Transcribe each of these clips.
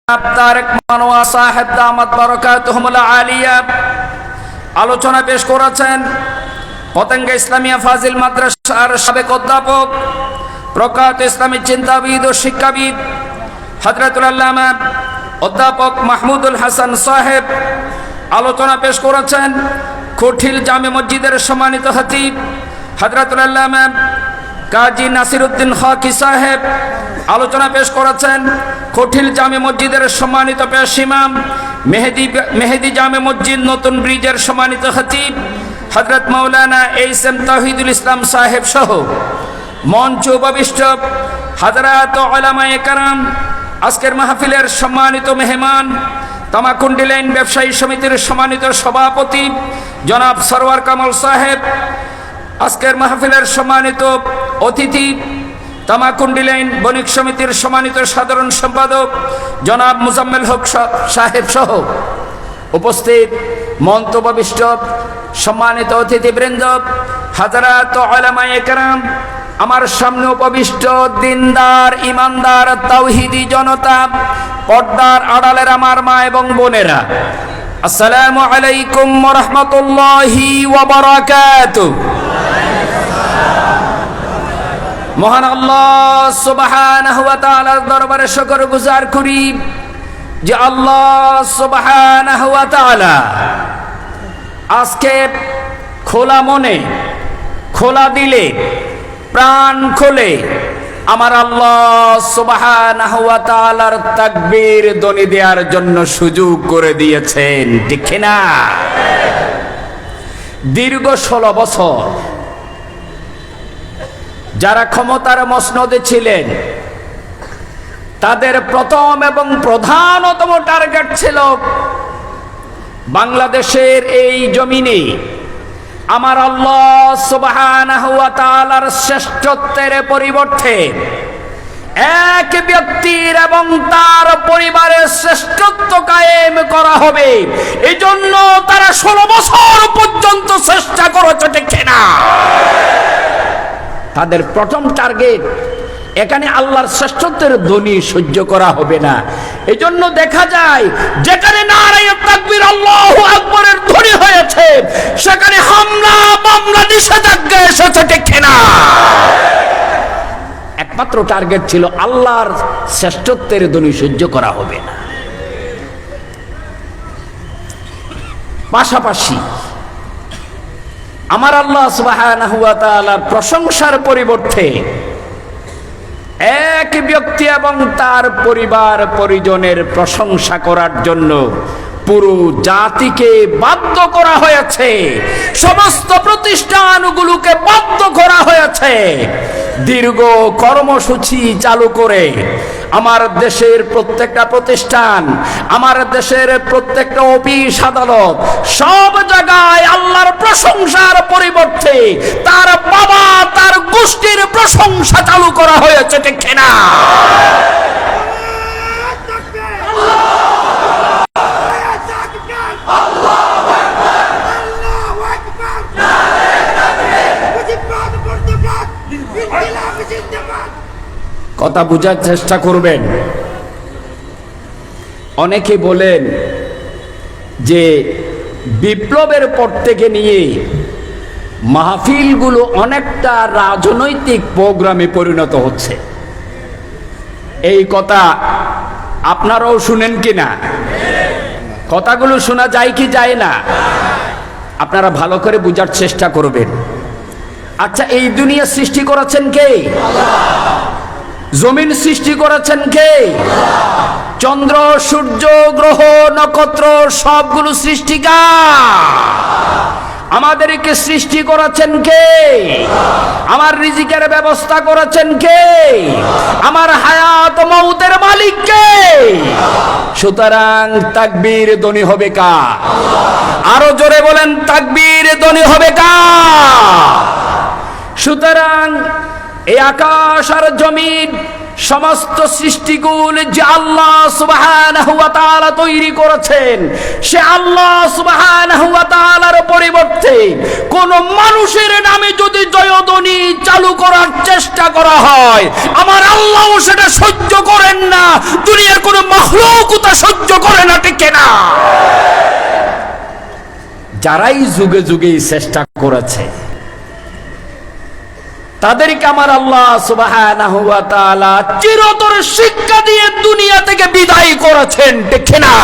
তারেক মানোয়া সাহেব দামাত বারাকাতুহুমুল আলিয়া আলোচনা পেশ করেছেন পতেঙ্গা ইসলামিয়া ফাজিল মাদ্রাসার সাবেক অধ্যাপক, প্রখ্যাত ইসলামী চিন্তাবিদ ও শিক্ষাবিদ হযরতুল আল্লামা অধ্যাপক মাহমুদুল হাসান সাহেব। আলোচনা পেশ করেছেন খুঠিল জামে মসজিদের সম্মানিত খতিব হযরতুল আল্লামা কাজী নাসিরউদ্দিন খাকি সাহেব। আলোচনা পেশ করেছেন খুঠিল জামে মসজিদের সম্মানিত পেশ ইমাম মেহেদি জামে মসজিদ নতুন ব্রিজের সম্মানিত খতিব হযরত মাওলানা এইচ.এম. তাওহীদুল ইসলাম সাহেব সহ মঞ্চ উপবিষ্ট হাজরাত উলামায়ে কেরাম, আজকের মাহফিলের সম্মানিত মেহমান, তামাকুন্ডি লাইন ব্যবসায়ী সমিতির সম্মানিত সভাপতি জনাব সরওয়ার কামাল সাহেব, আজকের মাহফিলের সম্মানিত অতিথি তামাকুন্ডি লাইন বণিক সমিতির সম্মানিত সাধারণ সম্পাদক জনাব মুজাম্মেল হক সাহেব সহ উপস্থিত মঞ্চবিষ্ট সম্মানিত অতিথিবৃন্দ, হাজরাত উলামায়ে কেরাম, আমার সামনে উপবিষ্ট দিনদার ইমানদার তাওহীদি জনতা, পর্দার আড়ালের আমার মা এবং বোনেরা, আসসালামু আলাইকুম ওয়া রাহমাতুল্লাহি ওয়া বারাকাতুহু। মহান আল্লাহ সুবহানাহু ওয়া তাআলার দরবারে শুকরগুজার করি যে আল্লাহ সুবহানাহু ওয়া তাআলা আজকে খোলা মনে, খোলা দিলে, প্রাণ খুলে আমার আল্লাহ সুবহানাহু ওয়া তাআলার তাকবীর ধ্বনি দেওয়ার জন্য সুযোগ করে দিয়েছেন, ঠিক না? দীর্ঘ 16 বছর যারা ক্ষমতার মসনদে ছিলেন তাদের প্রথম এবং প্রধানতম টার্গেট ছিল বাংলাদেশের এই জমিনে আমার আল্লাহ সুবহানাহু ওয়া তাআলার শ্রেষ্ঠত্বের পরিবর্তে এক ব্যক্তির এবং তার পরিবারের শ্রেষ্ঠত্ব কায়েম করা হবে। এই জন্য তারা 16 বছর পর্যন্ত চেষ্টা করেছে, ঠিক না? তাদের প্রথম টার্গেট এখানে আল্লাহর শ্রেষ্ঠত্বের ধ্বনি সহ্য করা হবে না। এই জন্য দেখা যায় যেখানে নারায়ে তাকবীর আল্লাহু আকবরের ধ্বনি হয়েছে সেখানে হামলা মামলা নিষেধাজ্ঞা এসেছে, ঠিক না? একমাত্র টার্গেট ছিল আল্লাহর শ্রেষ্ঠত্বের ধ্বনি সহ্য করা হবে না। পাশাপাশি আমার আল্লাহ সুবহানাহু ওয়া তাআলার প্রশংসার পরিবর্তে এক ব্যক্তি এবং তার পরিবার পরিজনের প্রশংসা করার জন্য পুরো জাতিকে বাধ্য করা হয়েছে, সমস্ত প্রতিষ্ঠানগুলোকে বাধ্য করা হয়েছে দীর্ঘ কর্মসূচি চালু করে আমার দেশের প্রত্যেকটা প্রতিষ্ঠান, আমার দেশের প্রত্যেকটা অফিস আদালত সব জায়গায় আল্লাহর প্রশংসার পরিবর্তে তার বাবা তার গোষ্ঠীর প্রশংসা চালু করা হয়েছে, ঠিক না? কথা বুঝার চেষ্টা করবেন। অনেকে বলেন যে বিপ্লবের পর থেকে নিয়ে মাহফিলগুলো অনেকটা রাজনৈতিক প্রোগ্রামে পরিণত হচ্ছে। এই কথা আপনারাও শুনেন কিনা? কথাগুলো শোনা যায় কি যায় না? আপনারা ভালো করে বুঝার চেষ্টা করবেন। আচ্ছা, এই দুনিয়া সৃষ্টি করেছেন কে? জমিন সৃষ্টি করেছেন কে? চন্দ্র, সূর্য, গ্রহ, নক্ষত্র সবগুলো সৃষ্টিকার। আমাদেরকে সৃষ্টি করেছেন কে? আমার রিজিকের ব্যবস্থা করেছেন কে? আমার হায়াত মউতের মালিক কে? সুতরাং তাকবীর ধ্বনি হবে কার? আরো জোরে বলেন, তাকবীর ধ্বনি হবে কার? সুতরাং এই আকাশ আর জমিন সমস্ত সৃষ্টিগুলো যে আল্লাহ সুবহানাহু সুবহানাহু ওয়া তাআলা তৈরি করেছেন, সে আল্লাহ সুবহানাহু ওয়া তাআলার পরিবর্তে কোন মানুষের নামে যদি জয়ধ্বনি চালু করার চেষ্টা করা হয়, আমার আল্লাহ সেটা সহ্য করেন না, দুনিয়ার কোন মাখলুক তা সহ্য করে না, ঠিক না? যারাই যুগে যুগে চেষ্টা করেছে তাদেরকে আমার আল্লাহ সুবহানাহু ওয়া তাআলা চিরতরে শিক্ষা দিয়ে দুনিয়া থেকে বিদায় করেছেন, ঠিক না?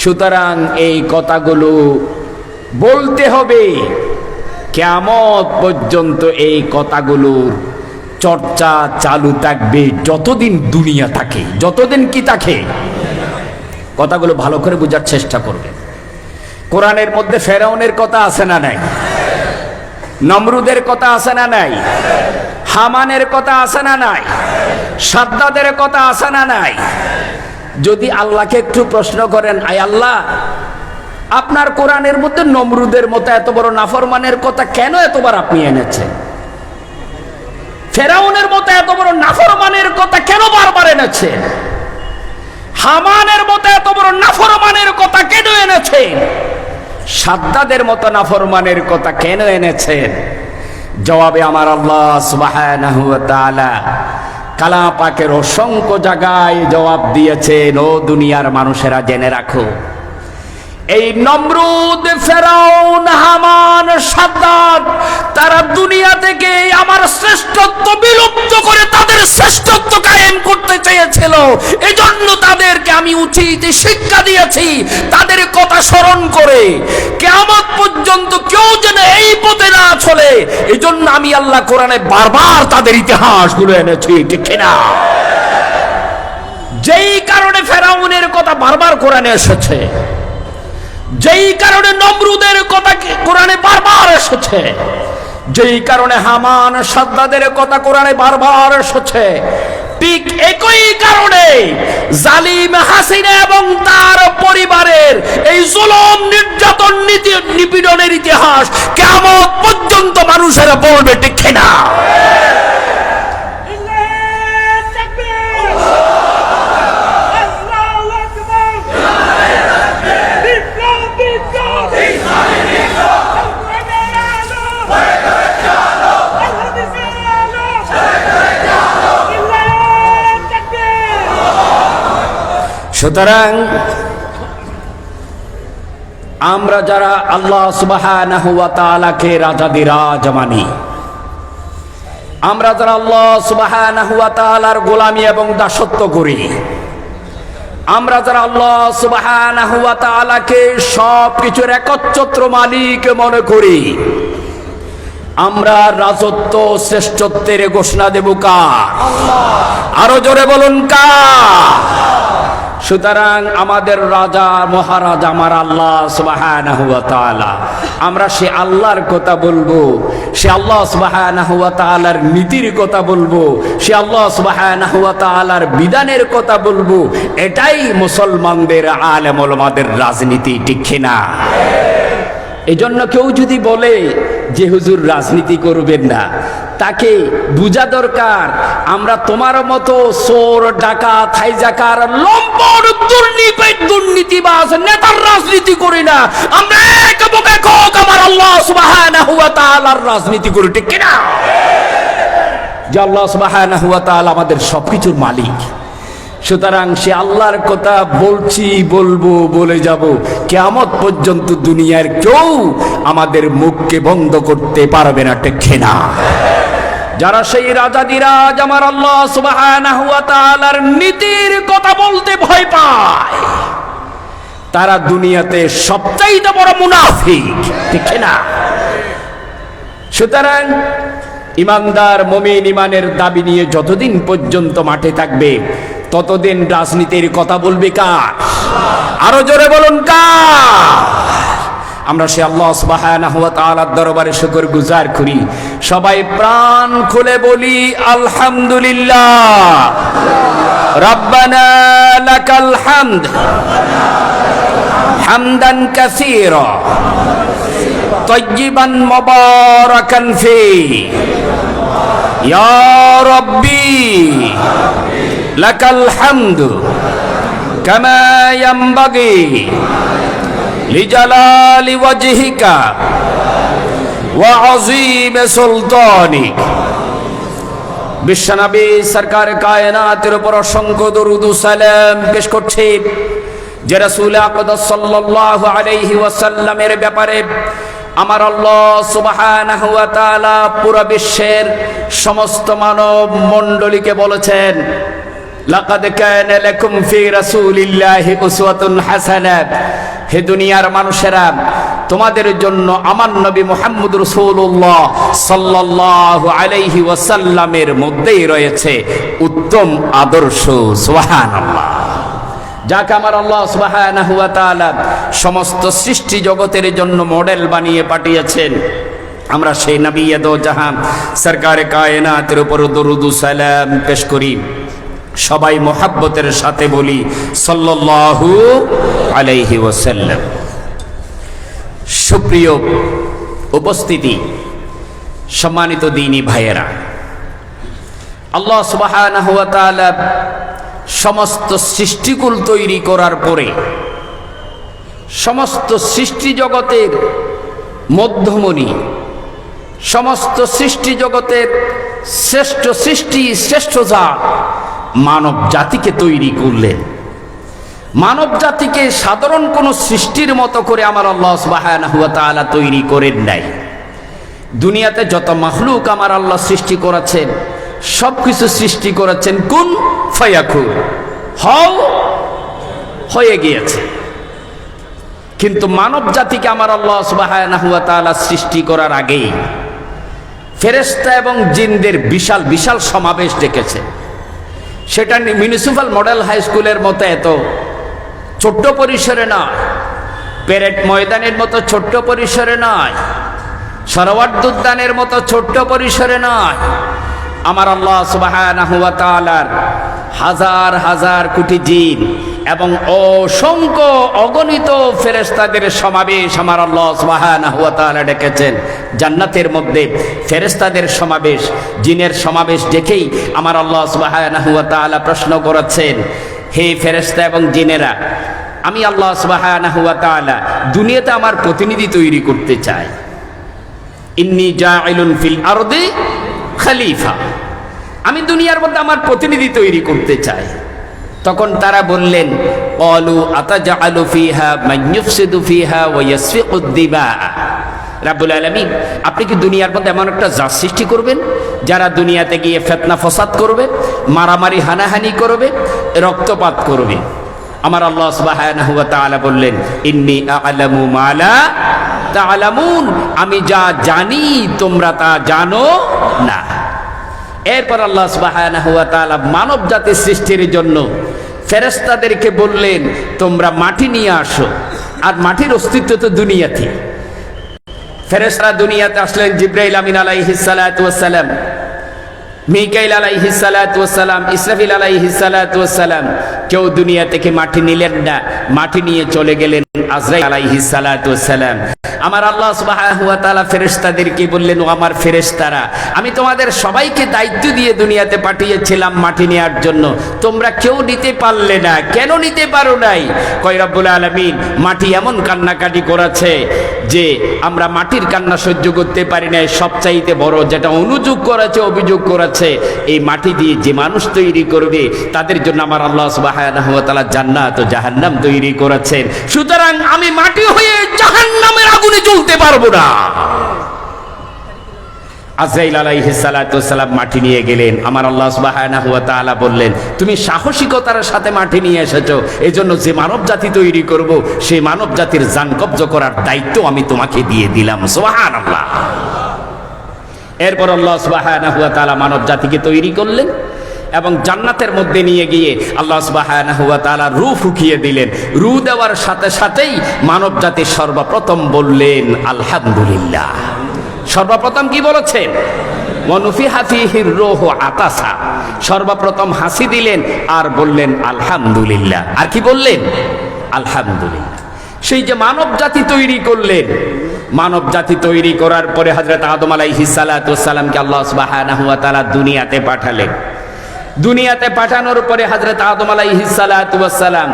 সুতরাং এই কথাগুলো বলতে হবে, কিয়ামত পর্যন্ত এই কথাগুলোর চর্চা চালু থাকবে যতদিন দুনিয়া থাকে, যতদিন কি থাকে। কথাগুলো ভালো করে বোঝার চেষ্টা করবে। কোরআনের মধ্যে ফেরাউনের কথা আছে না নাই? নমরুদের কথা আছে না নাই? হামানের কথা আছে না নাই? সাদ্দাদের কথা আছে না নাই? যদি আল্লাহকে একটু প্রশ্ন করেন, আয় আল্লাহ, আপনার কোরআনের মধ্যে নমরুদের মতো এত বড় নাফরমানের কথা কেন এতবার আপনি এনেছেন? ফেরাউনের মতো এত বড় নাফরমানের কথা কেন বারবার এনেছেন? হামানের মতো এত বড় নাফরমানের কথা কেন এনেছেন? সাদ্দাদের মতো নাফরমানের কথা কেন এনেছেন? জবাবে আমার আল্লাহ সুবহানাহু ওয়া তাআলা কালাম পাকের অসংখ্য জায়গায় জবাব দিয়েছেন। ও দুনিয়ার মানুষেরা, জেনে রাখো, এই নমরুদ, ফেরাউন, হামান, সাদ্দাত তারা দুনিয়া থেকে আমার শ্রেষ্ঠত্ব বিলুপ্ত করে তাদের শ্রেষ্ঠত্ব কায়েম করতে চেয়েছিল। এজন্য তাদেরকে আমি উচিত শিক্ষা দিয়েছি, তাদের কথা স্মরণ করে কিয়ামত পর্যন্ত কেউ যেন এই পথে না চলে, এজন্য আমি আল্লাহ কোরআনে বারবার তাদের ইতিহাসগুলো এনেছি, ঠিক না? যেই কারণে ফেরাউনের কথা বারবার কোরআনে এসেছে, যেই কারণে নমরুদের কথা কোরআনে বারবার এসেছে, যেই কারণে হামান, সাদ্দাদের কথা কোরআনে বারবার এসেছে, ঠিক একই কারণে জালিম হাসিনা এবং তার পরিবারের এই জুলুম, নির্যাতন, নিপীড়নের ইতিহাস কিয়ামত পর্যন্ত মানুষেরা বলবে, ঠিক না? সুতরাং আমরা যারা আল্লাহ সুবহানাহু ওয়া তাআলাকে রাজাদিরাজ মানি, আমরা যারা আল্লাহ সুবহানাহু ওয়া তাআলার গোলামি এবং দাসত্ব করি, আমরা যারা আল্লাহ সুবহানাহু ওয়া তাআলাকে সবকিছুর একচ্ছত্র মালিক মনে করি, আমরা রাজত্ব শ্রেষ্ঠত্বের ঘোষণা দেব কার? আরো জোরে বলুন, কার? সুতরাং আমাদের রাজা মহারাজ আমার আল্লাহ সুবহানাহু ওয়া তাআলা। আমরা সে আল্লাহর কথা বলবো, সে আল্লাহ সুবহানাহু ওয়া তাআলার নীতির কথা বলবো, সে আল্লাহ সুবহানাহু ওয়া তাআলার বিধানের কথা বলবো। এটাই মুসলমানদের, আলেম ওলামাদের রাজনীতি, ঠিক না? এজন্য কেউ যদি বলে যে হুজুর রাজনীতি করবেন না, তাকে বুঝা দরকার আমরা তোমার মতো চোর, ডাকাত, হাইজাকার, লম্পট, দুর্নীতিবাজ নেতার রাজনীতি করি না। আমরা একক আমার আল্লাহ সুবহানাহু ওয়া তাআলার রাজনীতি করি, ঠিক না? যে আল্লাহ সুবহানাহু ওয়া তাআলা আমাদের সবকিছুর মালিক। সুতরাং সে আল্লাহর কথা বলছি, বলবো, বলে যাব, কিয়ামত পর্যন্ত দুনিয়ার কেউ আমাদের মুখকে বন্ধ করতে পারবে না, ঠিক না? যারা সেই রাজাদিরাজ আমার আল্লাহ সুবহানাহু ওয়া তাআলার নীতির কথা বলতে ভয় পায়, তারা দুনিয়াতে সবচাইতে বড় মুনাফিক, ঠিক না? সুতরাং ইমানদার মুমিন ইমানের দাবি নিয়ে যতদিন পর্যন্ত মাঠে থাকবে, ততদিন রাজনীতির কথা বলবে কার? আরো জোরে বলুন, কার? আমরা সে আল্লাহ সুবহানাহু ওয়া তাআলার দরবারে শুকর গুজার করি। সবাই প্রাণ খুলে বলি আলহামদুলিল্লাহ। রাব্বানা লাকাল হামদ হামদান কাসীরা তাইয়িবান মুবারাকান ফি ইয়া রাব্বি লাকাল হামদু কামা ইয়ানবাগি লিজালালি ওয়াজহিকা ওয়া আযীম সুলতানিক। বিশ্বনবী সরকার কায়নাতের উপর অসংখ্য দরুদ ও সালাম পেশ করছে, যে রাসূল আকরাম সাল্লাল্লাহু আলাইহি ওয়াসাল্লামের ব্যাপারে আমার আল্লাহ সুবহানাহু ওয়া তাআলা পুরো বিশ্বের সমস্ত মানব মণ্ডলীকে বলেছেন, লাকাদ কানা লাকুম ফি রাসূলিল্লাহি উসওয়াতুন হাসানাহ। হে দুনিয়ার মানুষেরা, তোমাদের জন্য আমার নবী মুহাম্মদ রাসূলুল্লাহ সাল্লাল্লাহু আলাইহি ওয়াসাল্লামের মধ্যেই রয়েছে উত্তম আদর্শ। সুবহানাল্লাহ। যাকে আমার আল্লাহ সুবহানাহু ওয়া তাআলা সমস্ত সৃষ্টি জগতের জন্য মডেল বানিয়ে পাঠিয়েছেন, আমরা সেই নবী দো জাহান সরকারে কায়নাতের উপর দরুদ ও সালাম পেশ করি। সবাই মোহাব্বতের সাথে বলি সাল্লাল্লাহু আলাইহি ওয়াসাল্লাম। সুপ্রিয় উপস্থিতি, সম্মানিত দ্বীনী ভাইয়েরা, আল্লাহ সুবহানাহু ওয়া তাআলা সমস্ত সৃষ্টিকুল তৈরি করার পরে সমস্ত সৃষ্টি জগতের মধ্যমণি, সমস্ত সৃষ্টি জগতের শ্রেষ্ঠ সৃষ্টি, শ্রেষ্ঠ জাত মানব জাতিকে তৈরি করলেন। মানব জাতিকে সাধারণ কোন সৃষ্টির মতো করে আমার আল্লাহ সুবহানাহু ওয়া তাআলা তৈরি করেন নাই। দুনিয়াতে যত মাখলুক আমার আল্লাহ সৃষ্টি করেছেন, সবকিছু সৃষ্টি করেছেন কুন ফায়াকুন, হও, হয়ে গিয়েছে। কিন্তু মানব জাতিকে আমার আল্লাহ সুবহানাহু ওয়া তাআলা সৃষ্টি করার আগেই ফেরেশতা এবং জিনদের বিশাল বিশাল সমাবেশ ডেকেছে। সেটা মিউনিসিপাল মডেল হাই স্কুলের মতো এত ছোট্ট পরিসরে নয়, প্যারেড ময়দানের মতো ছোট্ট পরিসরে নয়, সরোয়ার্দ উদ্যানের মতো ছোট্ট পরিসরে নয়। আমার আল্লাহ সুবহানাহু ওয়া তাআলার হাজার হাজার কোটি জিন এবং অসংখ্য অগণিত ফেরেশতাদের সমাবেশ আমার আল্লাহ সুবহানাহু ওয়া তাআলা ডেকেছেন। জান্নাতের মধ্যে ফেরেশতাদের সমাবেশ, জিনের সমাবেশ দেখেই আমার আল্লাহ সুবহানাহু ওয়া তাআলা প্রশ্ন করেছেন, হে ফেরেশতা এবং জিনেরা, আমি আল্লাহ সুবহানাহু ওয়া তাআলা দুনিয়াতে আমার প্রতিনিধি তৈরি করতে চাই। ইন্নী জাইলুন ফিল আরদি খলিফা, আমি দুনিয়ার মধ্যে আমার প্রতিনিধি তৈরি করতে চাই। তখন তারা বললেন, ক্বালু আতাজআলু ফিহা মান ইউফসিদু ফিহা ওয়া ইয়াসফিকুদ দিমা। রাব্বুল আলামিন, আপনি কি দুনিয়ার মধ্যে এমন একটা জাত সৃষ্টি করবেন যারা দুনিয়াতে গিয়ে ফিতনা ফাসাদ করবে, মারামারি হানাহানি করবে, রক্তপাত করবে? আমার আল্লাহ সুবহানাহু ওয়া তাআলা বললেন, ইন্নী আ'লামু মা লা তা'লামুন, আমি যা জানি তোমরা তা জানো না। এরপর আল্লাহ সুবহানাহু ওয়া তাআলা মানব জাতি সৃষ্টির জন্য ফেরেশতাদেরকে বললেন, তোমরা মাটি নিয়ে আসো। আর মাটির অস্তিত্ব তো দুনিয়াতে। ফেরেশতারা দুনিয়াতে আসলেন, জিবরাইল আমিন আলাইহিস সালাতু ওয়াস সালাম, মিকাইল আলাইহিস সালাতু ওয়াস সালাম, ইসরাফিল আলাইহিস সালাতু ওয়াস সালাম। কেউ দুনিয়া থেকে মাটি নিলেন না, মাটি নিয়ে চলে গেলেন আজরাইল আলাইহিস সালাতু ওয়াস সালাম। আমার আল্লাহ সুবহানাহু ওয়া তাআলা ফেরেশতাদেরকে বললেন, ও আমার ফেরেশতারা, আমি তোমাদের সবাইকে দায়িত্ব দিয়ে দুনিয়াতে পাঠিয়েছিলাম মাটি নেওয়ার জন্য, তোমরা কেউ নিতে পারলে না। কেন নিতে পারো নাই? কয় রব্বুল আলামিন, মাটি এমন কান্নাকাটি করেছে যে আমরা মাটির কান্না সহ্য করতে পারি না। সবচাইতে বড় যেটা অনুযোগ করেছে, অভিযোগ করেছে, এই মাটি দিয়ে যে মানুষ তৈরি করবে তাদের জন্য আমার আল্লাহ সুবহানাহু ওয়া তাআলা জান্নাত ও জাহান্নাম তৈরি করেছেন। সুতরাং আমি মাটি হয়ে জাহান্নামের আগুনে জ্বলতে পারবো না। আজরাইল আলাইহিস সালাতু ওয়াস সালাম মাটি নিয়ে গেলেন। আমার আল্লাহ সুবহানাহু ওয়া তাআলা বললেন, তুমি সাহসিকতার সাথে মাটি নিয়ে এসেছো, এজন্য যে মানব জাতি তৈরি করব সেই মানব জাতির জান কবজ করার দায়িত্ব আমি তোমাকে দিয়ে দিলাম। সুবহানাল্লাহ। এরপর আল্লাহ সুবহানাহু ওয়া তাআলা মানব জাতিকে তৈরি করলেন এবং জান্নাতের মধ্যে নিয়ে গিয়ে আল্লাহ সুবহানাহু ওয়া তাআলা রূহ ফুঁকিয়ে দিলেন। রূহ দেওয়ার সাথে সাথেই মানব জাতি সর্বপ্রথম বললেন আলহামদুলিল্লাহ। সর্বপ্রথম কি বলেছেন? ওয়ানুফিহা ফীহির রূহু আতাসা। সর্বপ্রথম হাসি দিলেন আর বললেন আলহামদুলিল্লাহ। আর কি বললেন? আলহামদুলিল্লাহ। সেই যে মানব জাতি তৈরি করলেন, মানব জাতি তৈরি করার পরে হযরত আদম আলাইহিস সালাতু ওয়াস সালামকে আল্লাহ সুবহানাহু ওয়া তাআলা দুনিয়াতে পাঠালেন। দুনিয়াতে পাঠানোর পরে হযরত আদম আলাইহিস সালাতু ওয়াস সালাম,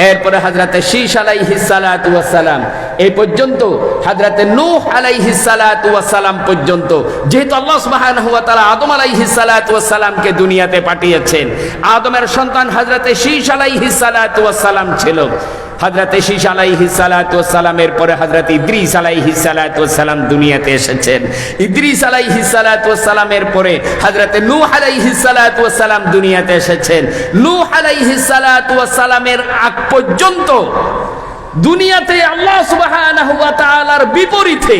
এরপরে হযরত শীশ আলাইহিস সালাতু ওয়াস সালাম, এই পর্যন্ত হযরত নূহ আলাইহিস সালাতু ওয়াস সালাম পর্যন্ত, যেহেতু আল্লাহ সুবহানাহু ওয়া তাআলা আদম আলাইহিস সালাতু ওয়াস সালামকে দুনিয়াতে পাঠিয়েছেন, আদমের সন্তান হযরত শীশ আলাইহিস সালাতু ওয়াস সালাম ছিল। হযরত শীশ আলাইহিস সালাতু ওয়াস সালামের পরে হযরত ইদ্রিস আলাইহিস সালাতু ওয়াস সালাম দুনিয়াতে এসেছেন। ইদ্রিস আলাইহিস সালাতু ওয়াস সালামের পরে হযরত নূহ আলাইহিস সালাতু ওয়াস সালাম দুনিয়াতে এসেছেন। নূহ আলাইহিস সালাতু ওয়াস সালামের আগ পর্যন্ত দুনিয়াতে আল্লাহ সুবহানাহু ওয়া তাআলার বিপরীতে,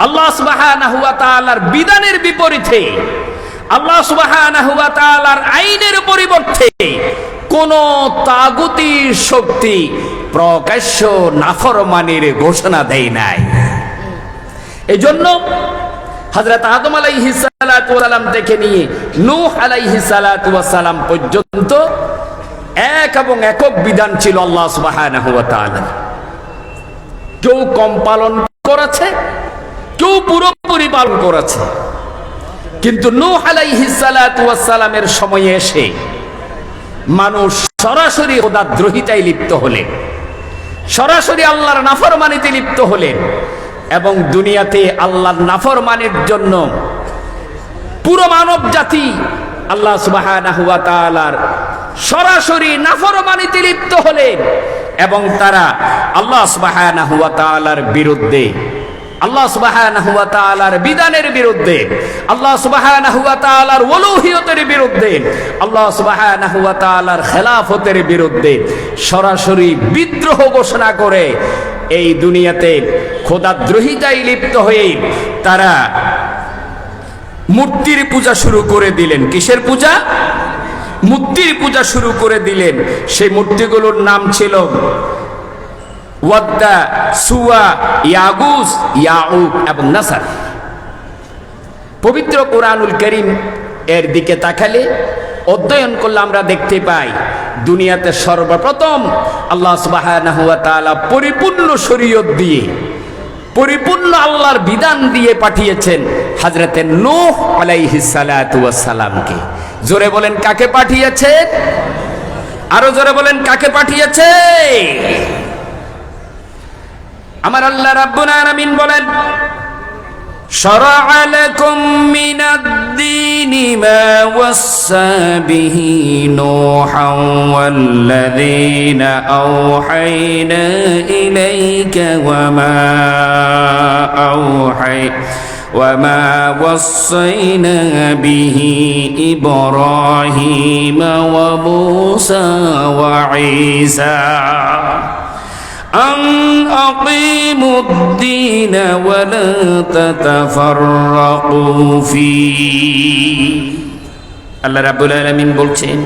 আল্লাহ সুবহানাহু ওয়া তাআলার বিধানের বিপরীতে, আল্লাহ সুবহানাহু ওয়া তাআলার আইনের পরিবর্তে কোন তাগুতি শক্তি প্রকাশ্য নাফরমানির ঘোষণা দেয় নাই। এজন্য হযরত আদম আলাইহিস সালাতু ওয়াস সালাম থেকে নিয়ে নূহ আলাইহিস সালাতু ওয়াস সালাম পর্যন্ত এক এবং একক বিধান ছিল আল্লাহ সুবহানাহু ওয়া তাআলা। কেউ কম পালন করেছে, কেউ পুরোপুরি পালন করেছে, কিন্তু নূহ আলাইহিস সালাতু ওয়াস সালামের সময়ে এসে মানুষ সরাসরি খোদাদ্রোহিতায় লিপ্ত হলেন, সরাসরি আল্লাহর নাফরমানিতে লিপ্ত হলেন, এবং দুনিয়াতে আল্লাহর নাফরমানির জন্য পুরো মানব জাতি আল্লাহ সুবহানাহু ওয়া তাআলার সরাসরি নাফরমানিতে লিপ্ত হলেন, এবং তারা আল্লাহ সুবহানাহু ওয়া তাআলার বিরুদ্ধে, আল্লাহ সুবহানাহু ওয়া তাআলার বিধানের বিরুদ্ধে, আল্লাহ সুবহানাহু ওয়া তাআলার উলুহিয়তের বিরুদ্ধে, আল্লাহ সুবহানাহু ওয়া তাআলার খেলাফতের বিরুদ্ধে সরাসরি বিদ্রোহ ঘোষণা করে এই দুনিয়াতে খোদাদ্রোহিতায় লিপ্ত হয়ে তারা মূর্তির পূজা শুরু করে দিলেন। কিসের পূজা? মূর্তির পূজা শুরু করে দিলেন। সেই মূর্তিগুলোর নাম ছিল ওয়াদ্দা, সুয়া, ইয়াগুস, ইয়াউক এবং নাসার। পবিত্র কোরআনুল কারীম এর দিকে তাকালে, অধ্যয়ন করলে আমরা দেখতে পাই দুনিয়াতে সর্বপ্রথম আল্লাহ সুবহানাহু ওয়া তাআলা পরিপূর্ণ শরীয়ত দিয়ে, পরিপূর্ণ আল্লাহর বিধান দিয়ে পাঠিয়েছেন হযরতে নূহ আলাইহিস সালাতু ওয়াস সালামকে। জোরে বলেন কাকে পাঠিয়েছেন? আরো জোরে বলেন কাকে পাঠিয়েছে? আমার আল্লাহ রাব্বুল আলামিন বলেন, شرع لكم من الدين ما وصى به نوحا والذين أوحينا إليك وما وصينا به إبراهيم وموسى وعيسى أن أقيموا الدين ولا تتفرقوا فيه। আল্লাহ রাব্বুল আলামিন বলছেন,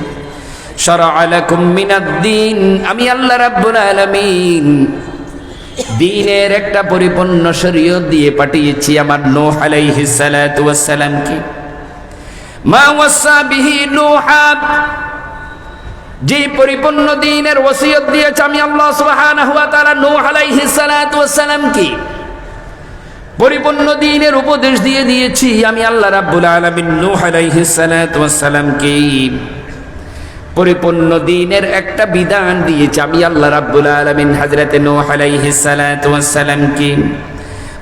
শারা'a লাকুম মিনাদ-দীন, আমি আল্লাহ রাব্বুল আলামিন দ্বীনের একটা পরিপূর্ণ শরীয়ত দিয়ে পাঠিয়েছি আমার নূহ আলাইহিস সালাতু ওয়াস সালামকে। মা ওয়াসা বিহি নূহা, যে পরিপূর্ণ দ্বীনের ওসিয়ত দিয়েছে আমি আল্লাহ সুবহানাহু ওয়া তাআলা নূহ আলাইহিস সালাতু ওয়াস সালামকে, পরিপূর্ণ দ্বীনের উপদেশ দিয়ে দিয়েছি আমি আল্লাহ রাব্বুল আলামিন নূহ আলাইহিস সালাতু ওয়াস সালামকে, পরিপূর্ণ দ্বীনের একটা বিধান দিয়েছি আমি আল্লাহ রাব্বুল আলামিন হযরত নূহ আলাইহিস সালাতু ওয়াস সালামকে।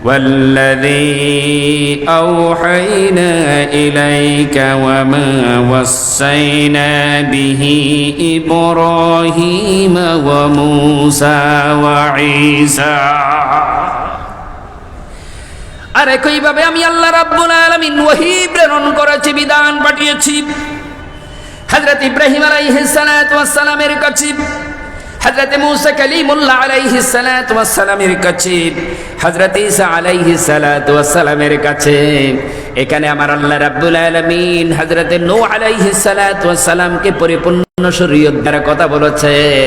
والذي أوحينا إليك وما وصينا به إبراهيم وموسى وعيسى। আর একইভাবে আমি আল্লাহ রাব্বুল আলামিন ওহী প্রেরণ করেছি, বিধান পাঠিয়েছি হযরত ইব্রাহিম আলাইহিস সালাতু ওয়াস সালামের কাছে, হযরত মুসা কালিমুল্লাহ আলাইহিস সালাতু ওয়াস সালামের কাছে, হযরত ঈসা আলাইহিস সালাতু ওয়াস সালামের কাছে। এখানে আমার আল্লাহ রাব্বুল আলামিন হযরত নূহ আলাইহিস সালাতু ওয়াস সালামকে পরিপূর্ণ শরীয়ত দ্বারা কথা বলেছেন।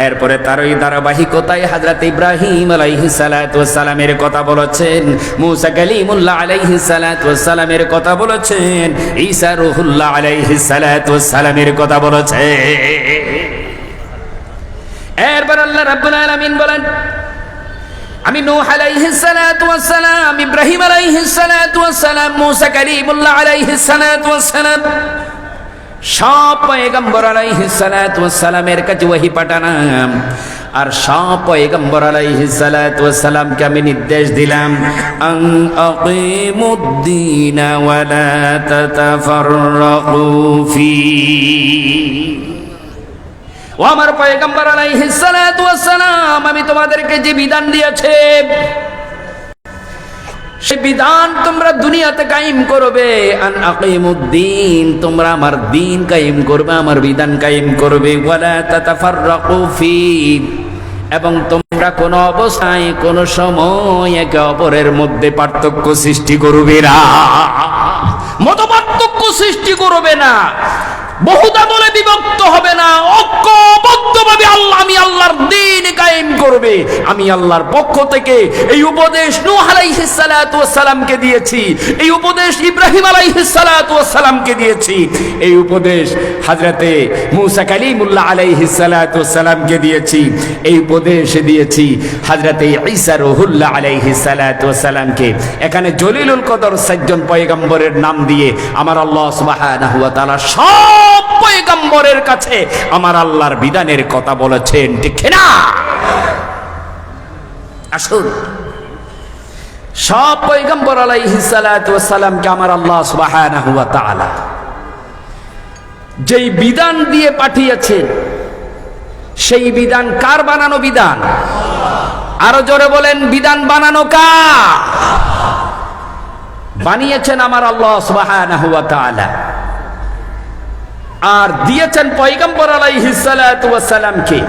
এরপরে তারই ধারাবাহিকতায় হযরত ইব্রাহিম আলাইহিস সালাতু ওয়াস সালামের কথা বলেছেন, মুসা কালিমুল্লাহ আলাইহিস সালাতু ওয়াস সালামের কথা বলেছেন, ঈসা রূহুল্লাহ আলাইহিস সালাতু ওয়াস সালামের কথা বলেছেন। এরপর আল্লাহ রাব্বুল আলামিন বলেন, আমি নূহ আলাইহিস সালাতু ওয়াস সালাম, ইব্রাহিম আলাইহিস সালাতু ওয়াস সালাম, মুসা কালিমুল্লাহ আলাইহিস সালাতু ওয়াস সালাম সব পয়গম্বর আলাইহিস সালাতু ওয়াস সালামের কাছে ওহী পাঠালাম, আর সব পয়গম্বর আলাইহিস সালাতু ওয়াস সালামকে আমি নির্দেশ দিলাম আন আকিমুদ্দীন ওয়া লা তাতাফাররাকু ফি। ও আমার পয়গম্বর আলাইহিস সালাতু ওয়াস সালাম, আমি তোমাদেরকে যে বিধান দিয়েছি সে বিধান তোমরা দুনিয়াতে কায়েম করবে। আন আকিমুদ্দীন, তোমরা আমার দিন কায়েম করবে, আমার বিধান কায়েম করবে। ওয়ালা তাতাফাররাকু ফি, এবং তোমরা কোন অবস্থায় কোন সময় একে অপরের মধ্যে পার্থক্য সৃষ্টি করবে না, মত পার্থক্য সৃষ্টি করবে না, বহুদা দলে বিভক্ত হবে না, ঐক্যবদ্ধভাবে আমি আল্লাহর দ্বীন কায়েম করবে। আমি আল্লাহর পক্ষ থেকে এই উপদেশ নূহ আলাইহিস সালাতু ওয়াস সালামকে দিয়েছি, এই উপদেশ ইব্রাহিম আলাইহিস সালাতু ওয়াস সালামকে দিয়েছি, এই উপদেশ হযরতে মূসা কালিমুল্লাহ আলাইহিস সালাতু ওয়াস সালামকে দিয়েছি, এই উপদেশ দিয়েছি হযরতে ঈসা রূহুল্লাহ আলাইহিস সালাতু ওয়াস সালামকে। এখানে জলিলুল কদর 4 জন পয়গম্বরের নাম দিয়ে আমার আল্লাহ সুবহানাহু ওয়া তাআলা সব পয়গম্বরের কাছে আমার আল্লাহর বিধানের কথা বলেছেন, ঠিক না? আসুন, সব পয়গম্বর আলাইহিস সালাতু ওয়াস সালামকে আমার আল্লাহ সুবহানাহু ওয়া তাআলা যেই বিধান দিয়ে পাঠিয়েছেন সেই বিধান কার বানানো বিধান? আরো জোরে বলেন, বিধান বানানো কার? বানিয়েছেন আমার আল্লাহ সুবহানাহু ওয়া তাআলা, আর দিয়েছেন পয়গম্বর আলাইহিস সালাতু ওয়াস সালামকে,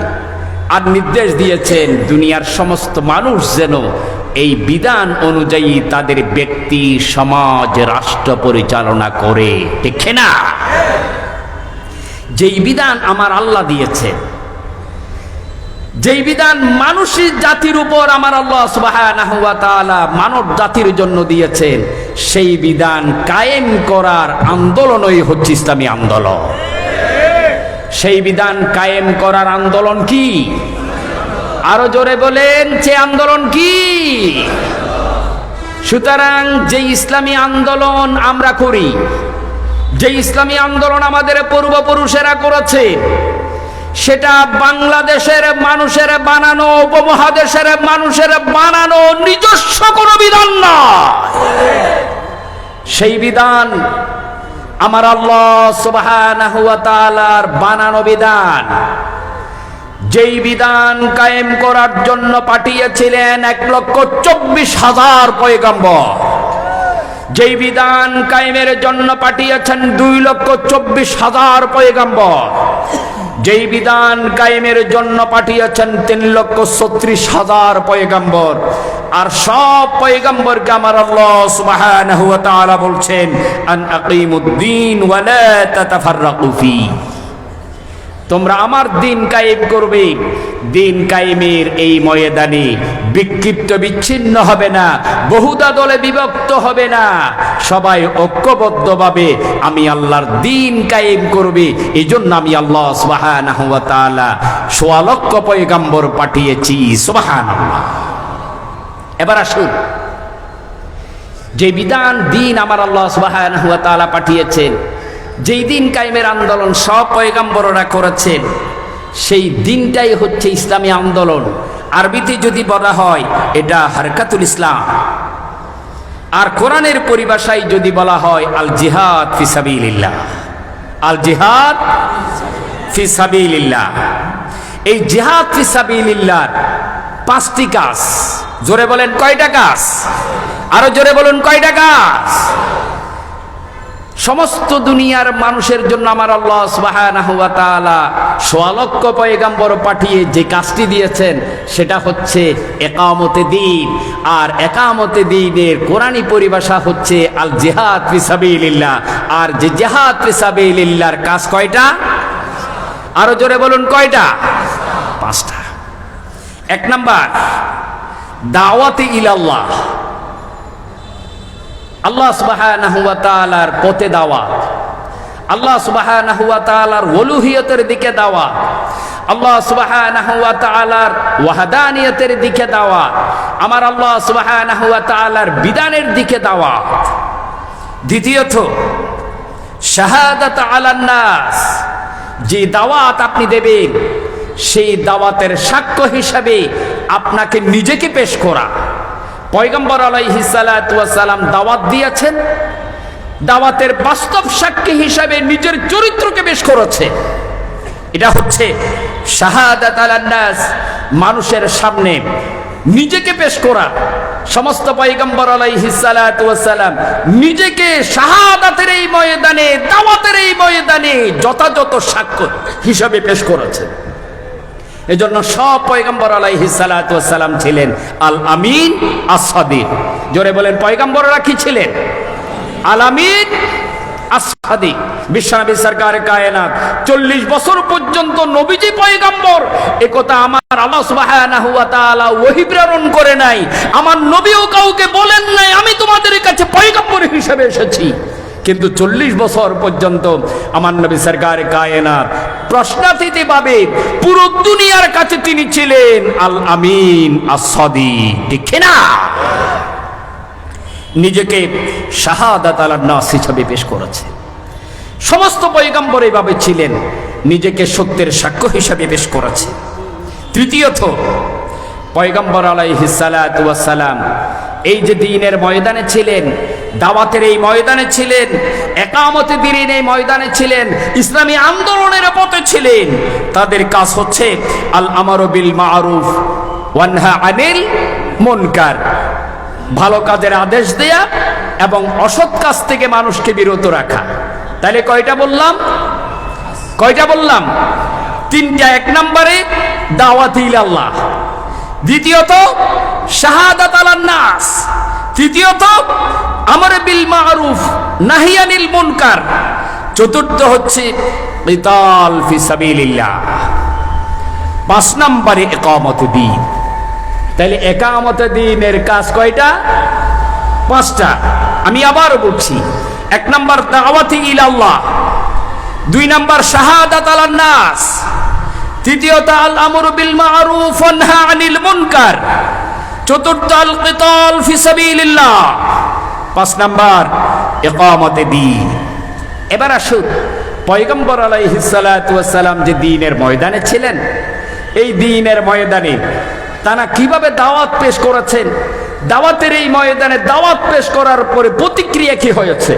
আর নির্দেশ দিয়েছেন দুনিয়ার সমস্ত মানুষ যেন এই বিধান অনুযায়ী তাদের ব্যক্তি, সমাজ, রাষ্ট্র পরিচালনা করে, ঠিক না? যেই বিধান আমার আল্লাহ দিয়েছেন, যেই বিধান মানুষের জাতির উপর আমার আল্লাহ সুবহানাহু ওয়া তাআলা মানব জাতির জন্য দিয়েছেন, সেই বিধান কায়েম করার আন্দোলনই হচ্ছে ইসলামী আন্দোলন। সেই বিধান কায়েম করার আন্দোলন কি? আরো জোরে বলেন, সে আন্দোলন কি? সুতরাং যে ইসলামী আন্দোলন আমরা করি, যে ইসলামী আন্দোলন আমাদের পূর্বপুরুষেরা করেছে, সেটা বাংলাদেশের মানুষের বানানো, উপমহাদেশের মানুষের বানানো নিজস্ব কোনো বিধান না। সেই বিধান আমার আল্লাহ সুবহানাহু ওয়া তাআলার বানানো বিধান। যেই বিধান কায়েম করার জন্য পাঠিয়েছিলেন 1,24,000 পয়গম্বর, যেই বিধান কায়েমের জন্য পাঠিয়েছেন 2,24,000 পয়গম্বর, যেই বিধান কায়েমের জন্য পাঠিয়েছেন 3,36,000 পয়গম্বর, আর সব পয়গম্বরকে আমার আল্লাহ সুবহানাহু ওয়া তাআলা বলছেন আন আকিমুদ্দীন ওয়া লা তাতাফাররাকু ফি, তোমরা আমার দিন কায়েম করবে। দিন কায়েমের এই ময়দানে বিক্ষিপ্ত বিচ্ছিন্ন হবে না, বহুদা দলে বিভক্ত হবে না, সবাই ঐক্যবদ্ধভাবে আমি আল্লাহর দিন কায়েম করবে। এই জন্য আমি আল্লাহ সুবহানাহু ওয়া তাআলা ১৬ লক্ষ পয়গম্বর পাঠিয়েছি। সুবহানাল্লাহ। এবার আসুন, যে বিধান দিন আমার আল্লাহ সুবহানাহু ওয়া তাআলা পাঠিয়েছেন, যেই দিন কায়েমের আন্দোলন সব পয়গম্বররা করেছেন, সেই দিনটাই হচ্ছে ইসলামী আন্দোলন। আরবিতে যদি বলা হয় এটা হারকাতুল ইসলাম, আর কোরআনের পরিভাষায় যদি বলা হয় আল জিহাদ ফি সাবিলিল্লাহ। আল জিহাদ ফি সাবিলিল্লাহ। এই জিহাদ ফি সাবিলিল্লাহর 5টি কাজ। জোরে বলেন কয়টা কাজ? আরো জোরে বলুন কয়টা কাজ? সমস্ত দুনিয়ার মানুষের জন্য আমার আল্লাহ সুবহানাহু ওয়া তাআলা ১৬ লক্ষ পয়গম্বর পাঠিয়ে যে কাজটি দিয়েছেন সেটা হচ্ছে ইকামতে দ্বীন। আর ইকামতে দ্বীনের কোরআনী পরিভাষা হচ্ছে আল জিহাদ ফি সাবিলিল্লাহ। আর যে জিহাদ ফি সাবিলিল্লাহর কাজ কয়টা? আরো জোরে বলুন কয়টা? 5টা। 1 নাম্বার, দাওয়াতে ইলাল্লাহ, আল্লাহ সুবহানাহু ওয়া তাআলার পথে দাওয়াত, আল্লাহ সুবহানাহু ওয়া তাআলার উলুহিয়তের দিকে দাওয়াত, আল্লাহ সুবহানাহু ওয়া তাআলার ওয়াহদানিয়তের দিকে দাওয়াত, আমার আল্লাহ সুবহানাহু ওয়া তাআলার বিধানের দিকে দাওয়াত। দ্বিতীয়ত, শাহাদাত আলান নাস, যে দাওয়াত আপনি দেবেন সেই দাওয়াতের সাক্ষ্য হিসাবে আপনাকে নিজেকে পেশ করা। পয়গম্বর আলাইহিস সালাতু ওয়াস সালাম দাওয়াত দিয়েছেন, দাওয়াতের বাস্তব সাক্ষী হিসাবে নিজের চরিত্রকে পেশ করেছে। এটা হচ্ছে শাহাদাত আলান নাস, মানুষের সামনে নিজেকে পেশ করা। সমস্ত পয়গম্বর আলাইহিস সালাতু ওয়াস সালাম নিজেকে শাহাদাতের এই ময়দানে, দাওয়াতের এই ময়দানে যথাযথ সাক্ষ্য হিসাবে পেশ করেছেন। এজন্য সব পয়গম্বর আলাইহিস সালাতু ওয়াস সালাম ছিলেন আল আমিন আস-সাদিক। জোরে বলেন, পয়গম্বররা কি ছিলেন? আল আমিন আস-সাদিক। বিশ্বনবী সরকার কায়নাত 40 বছর পর্যন্ত নবীজি পয়গম্বর, একথা আমার আল্লাহ সুবহানাহু ওয়া তাআলা ওহী প্রেরণ করে নাই। আমার নবীও কাউকে বলেন নাই আমি তোমাদের কাছে পয়গম্বর হিসেবে এসেছি। কিন্তু 40 বছর পর্যন্ত আমার নবী সরকার কায়নাত প্রশ্নাতীতভাবে পুরো দুনিয়ার কাছে তিনি ছিলেন আল আমিন আস-সাদিক। ঠিক না? নিজেকে শাহাদাত আলান নাস হিসেবে পেশ করেছে। সমস্ত পয়গম্বর এইভাবে ছিলেন, নিজেকে সত্যের সাক্ষ্য হিসেবে পেশ করেছে। তৃতীয়ত, পয়গম্বর আলাইহিস সালাতু ওয়াস সালাম এই যে দ্বীনের ময়দানে ছিলেন, দাওয়াতের এই ময়দানে ছিলেন, একামতে দ্বীনের এই ময়দানে ছিলেন, ইসলামী আন্দোলনের পথে ছিলেন, তাদের কাজ হচ্ছে আল আমারু বিল মারুফ ওয়া নাহা আনিল মুনকার, ভালো কাজের আদেশ দেয়া এবং অসৎ কাজ থেকে মানুষকে বিরত রাখা। তাহলে কয়টা বললাম? তিনটা। এক নম্বরে দাওয়াত ইলাল্লাহ, দ্বিতীয়ত শাহাদাত আলান নাস, তৃতীয়ত আমর বিল মারুফ নাহি আনিল মুনকার, চতুর্থ হচ্ছে কিতাল ফি সাবিলিল্লাহ, 5 নম্বরে ইকামতে দ্বীন। তাহলে একামতে দ্বীনের কাজ কয়টা? 5টা। আমি আবার বলছি, 1 নম্বর দাওয়াতি ইলাল্লাহ, 2 নম্বর শাহাদাত আলান নাস, তৃতীয়ত আল আমরু বিল মারুফ ওয়া নাহা আনিল মুনকার, চতুর্থ আল কিতাল ফি সাবিলিল্লাহ, 5 নম্বর ইকামতে দ্বীন। এবার আসুন, পয়গম্বর আলাইহিস সালাতু ওয়াস সালাম যে দ্বীনের ময়দানে ছিলেন, এই দ্বীনের ময়দানে তারা কিভাবে দাওয়াত পেশ করেছেন, দাওয়াতের এই ময়দানে দাওয়াত পেশ করার পরে প্রতিক্রিয়া কি হয়েছে,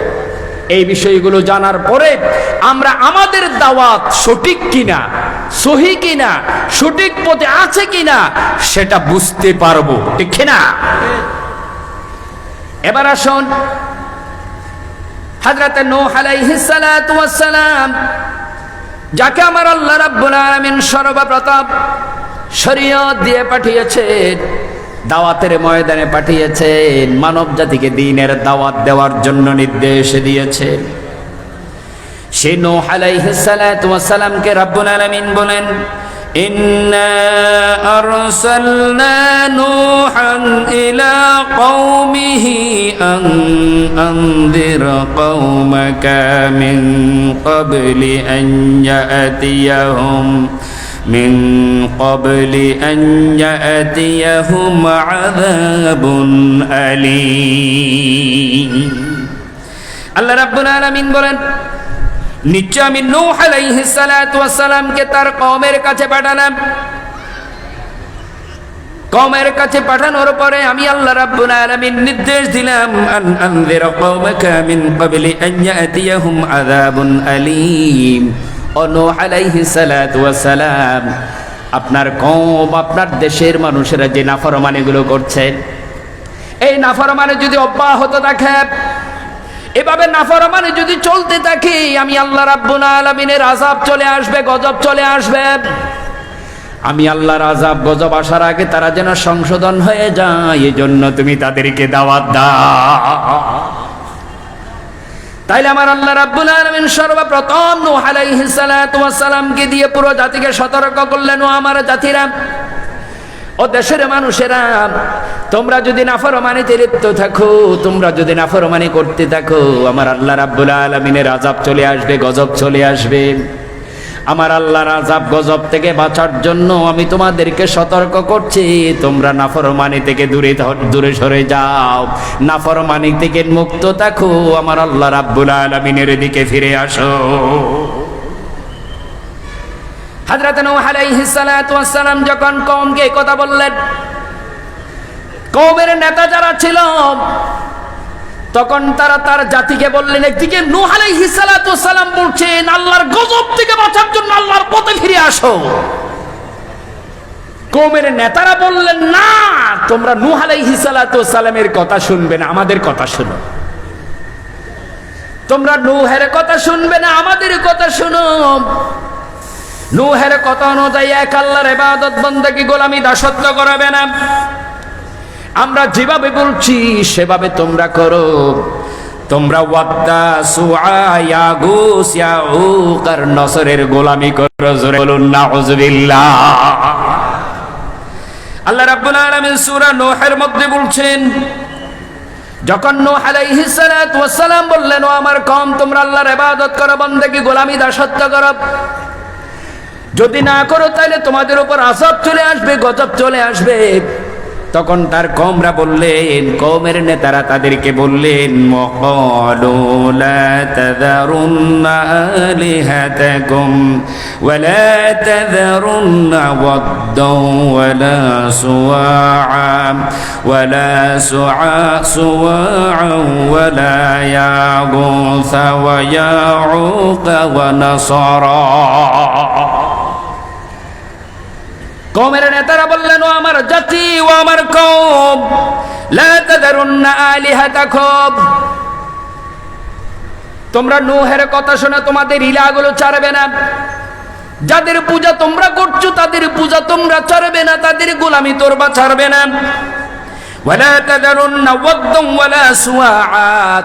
এই বিষয়গুলো জানার পরে আমরা আমাদের দাওয়াত সঠিক কিনা, সহি কিনা, সঠিক পথে আছে কিনা সেটা বুঝতে পারবো। ঠিক না? এবার আসুন, হযরত নূহ আলাইহিস সালাতু ওয়াস সালাম, যাকে আমার আল্লাহ রাব্বুল আলামিন সর্বপ্রথম শরীয়ত দিয়ে পাঠিয়েছেন, দাওয়াতের ময়দানে পাঠিয়েছেন, মানব জাতিকে দ্বীনের দাওয়াত দেওয়ার জন্য নির্দেশ দিয়েছেন। সেই নূহ আলাইহিস সালাতু ওয়াস সালামকে রাব্বুল আলামিন বলেন, ইন্না আরসালনা নূহান ইলা কওমিহি আন আনদির কওমাকা মিন ক্বাবলি আন ইয়াতিয়াহুম من قبل أن يأتيهم عذاب أليم। আল্লাহ রাব্বুল আলামিন বলেন, নিশ্চয় আমি নূহ আলাইহিস সালাতু ওয়াস সালামকে তার কওমের কাছে পাঠালাম। কওমের কাছে পাঠানোর পরে আমি আল্লাহ রাব্বুল আলামিন নির্দেশ দিলাম, আন আনযির কওমাকা মিন ক্বাবলি আন ইয়াতিয়াহুম আযাবুন আলীম। ও নূহ আলাইহিস সালাতু ওয়াস সালাম, আপনার কওম, আপনার দেশের মানুষেরা যে নাফরমানিগুলো করছে, এই নাফরমানি যদি অব্যাহত থাকে, এভাবে নাফরমানি যদি চলতে থাকে, আমি আল্লাহ রাব্বুল আলামিনের আযাব চলে আসবে, গজব চলে আসবে। আমি আল্লাহর আযাব গজব আসার আগে তারা যেন সংশোধন হয়ে যায়, এজন্য তুমি তাদেরকে দাওয়াত দাও। তাইলে আমার আল্লাহ রাব্বুল আলামিন সর্বপ্রথম নূহ আলাইহিস সালাতু ওয়াস সালামকে দিয়ে পুরো জাতিকে সতর্ক করলেন, ও আমার জাতিরা, ও দেশের মানুষেরা, তোমরা যদি নাফরমানিতে লিপ্ত থাকো, তোমরা যদি নাফরমানি করতে থাকো, আমার আল্লাহ রাব্বুল আলামিনের আযাব চলে আসবে, গজব চলে আসবে। আমার আল্লাহর আযাব গজব থেকে বাঁচার জন্য আমি তোমাদেরকে সতর্ক করছি, তোমরা নাফরমানি থেকে দূরে সরে যাও, নাফরমানি থেকে মুক্ত থাকো, আমার আল্লাহ রাব্বুল আলামিনের দিকে ফিরে আসো। হযরত নূহ আলাইহিস সালাতু ওয়াস সালাম যখন কওমকে এই কথা বললেন, কওমের নেতা যারা ছিল তখন তারা তার জাতিকে বললেন, একদিকে নূহ আলাইহিস সালাতু ওয়াস সালাম বলছেন আল্লাহর গজব থেকে বাঁচার জন্য আল্লাহর পথে ফিরে আসো, কওমের নেতারা বললেন না, তোমরা নূহ আলাইহিস সালাতু ওয়াস সালামের কথা শুনবে না, আমাদের কথা শোনো, তোমরা নূহের কথা শুনবে না, আমাদের কথা শোনো। নূহের কথা অনুযায়ী এক আল্লাহর ইবাদত বন্দেগী গোলামি দাসত্ব করবে না, আমরা যেভাবে বলছি সেভাবে তোমরা করো। তোমরা ওয়াদ্দা, সুআ, ইয়াগুস, ইয়াউক আর নসরের গোলামি করো, জোরে বলুন নাউযুবিল্লাহ। আল্লাহ রাব্বুল আলামিন সূরা নূহের মধ্যে বলছেন, যখন নূহ আলাইহিস সালাতু ওয়াস সালাম বললেন, ও আমার কওম তোমরা আল্লাহর ইবাদত করো, বন্দেগী গোলামি দাসত্ব করো, যদি না করো তাহলে তোমাদের উপর আযাব চলে আসবে, গজব চলে আসবে। তখন তার কওমরা বললেন, কওমের নেতারা তাদেরকে বললেন, ওয়াকালু লা তাযারুন্না আলিহাতাকুম ওয়া লা তাযারুন্না ওয়াদ্দান ওয়া লা সুওয়া ওয়া লা সুওয়া ওয়া লা ইয়াগুস ওয়া ইয়াউক ওয়া নাসরা। কওমের নেতারা বললেন, ও আমার জাতি, ও আমার কওম, লা তাযারুন্না আলিহাতাকুম, তোমরা নূহের কথা শুনে তোমাদের ইলাহগুলো ছাড়বে না, যাদের পূজা তোমরা করছো তাদের পূজা তোমরা ছাড়বে না, তাদের গোলামি তোমরা ছাড়বে না। ওয়ালা তাযারুন্না ওয়াদ্দান ওয়ালা সুওয়া,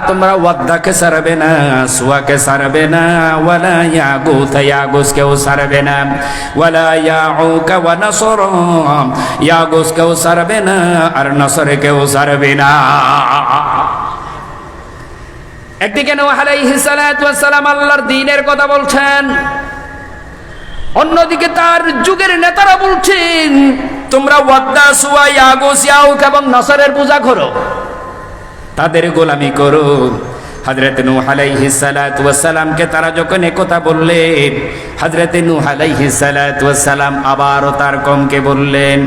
তোমরা ওয়াদ্দাকে ছাড়বে না, সুওয়াকে ছাড়বে না, ওয়ালা ইয়াগুস, ইয়াগুসকেও ছাড়বে না, ওয়ালা ইয়াউক ওয়া নাসরা, ইয়াগুসকেও ছাড়বে না আর নসরকেও ছাড়বে না। একদিকে নূহ আলাইহিস সালাতু ওয়াস সালাম আল্লাহর দ্বীনের কথা বলছেন, অন্যদিকে তার যুগের নেতারা বলছেন তোমরা ওয়াদ্দা, সুওয়া, ইয়াগুস, ইয়াউক এবং নসরের পূজা করো, তাদের গোলামি করো। হযরত নূহ আলাইহিস সালাতু ওয়াস সালামকে তারা যখন একথা বললেন, হযরত নূহ আলাইহিস সালাতু ওয়াস সালাম আবারও তার কওমকে বললেন,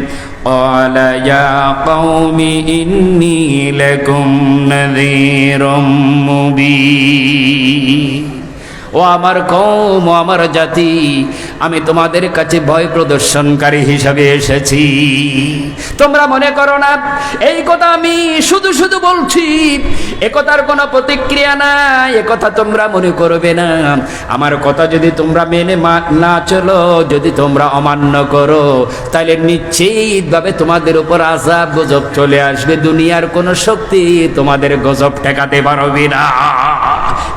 ক্বালা ইয়া কওমি ইন্নী লাকুম নাযীরুম মুবিন, ও আমার কওম, ও আমার জাতি, আমি তোমাদের কাছে ভয় প্রদর্শনকারী হিসাবে এসেছি। তোমরা মনে করো না এই কথা আমি শুধু শুধু বলছি, একথার কোনো প্রতিক্রিয়া নাই, একথা তোমরা মনে করবে না। আমার কথা যদি তোমরা মেনে না চলো, যদি তোমরা অমান্য করো, তাহলে নিশ্চিতভাবে তোমাদের উপর আযাব গজব চলে আসবে, দুনিয়ার কোনো শক্তি তোমাদের গজব ঠেকাতে পারবে না।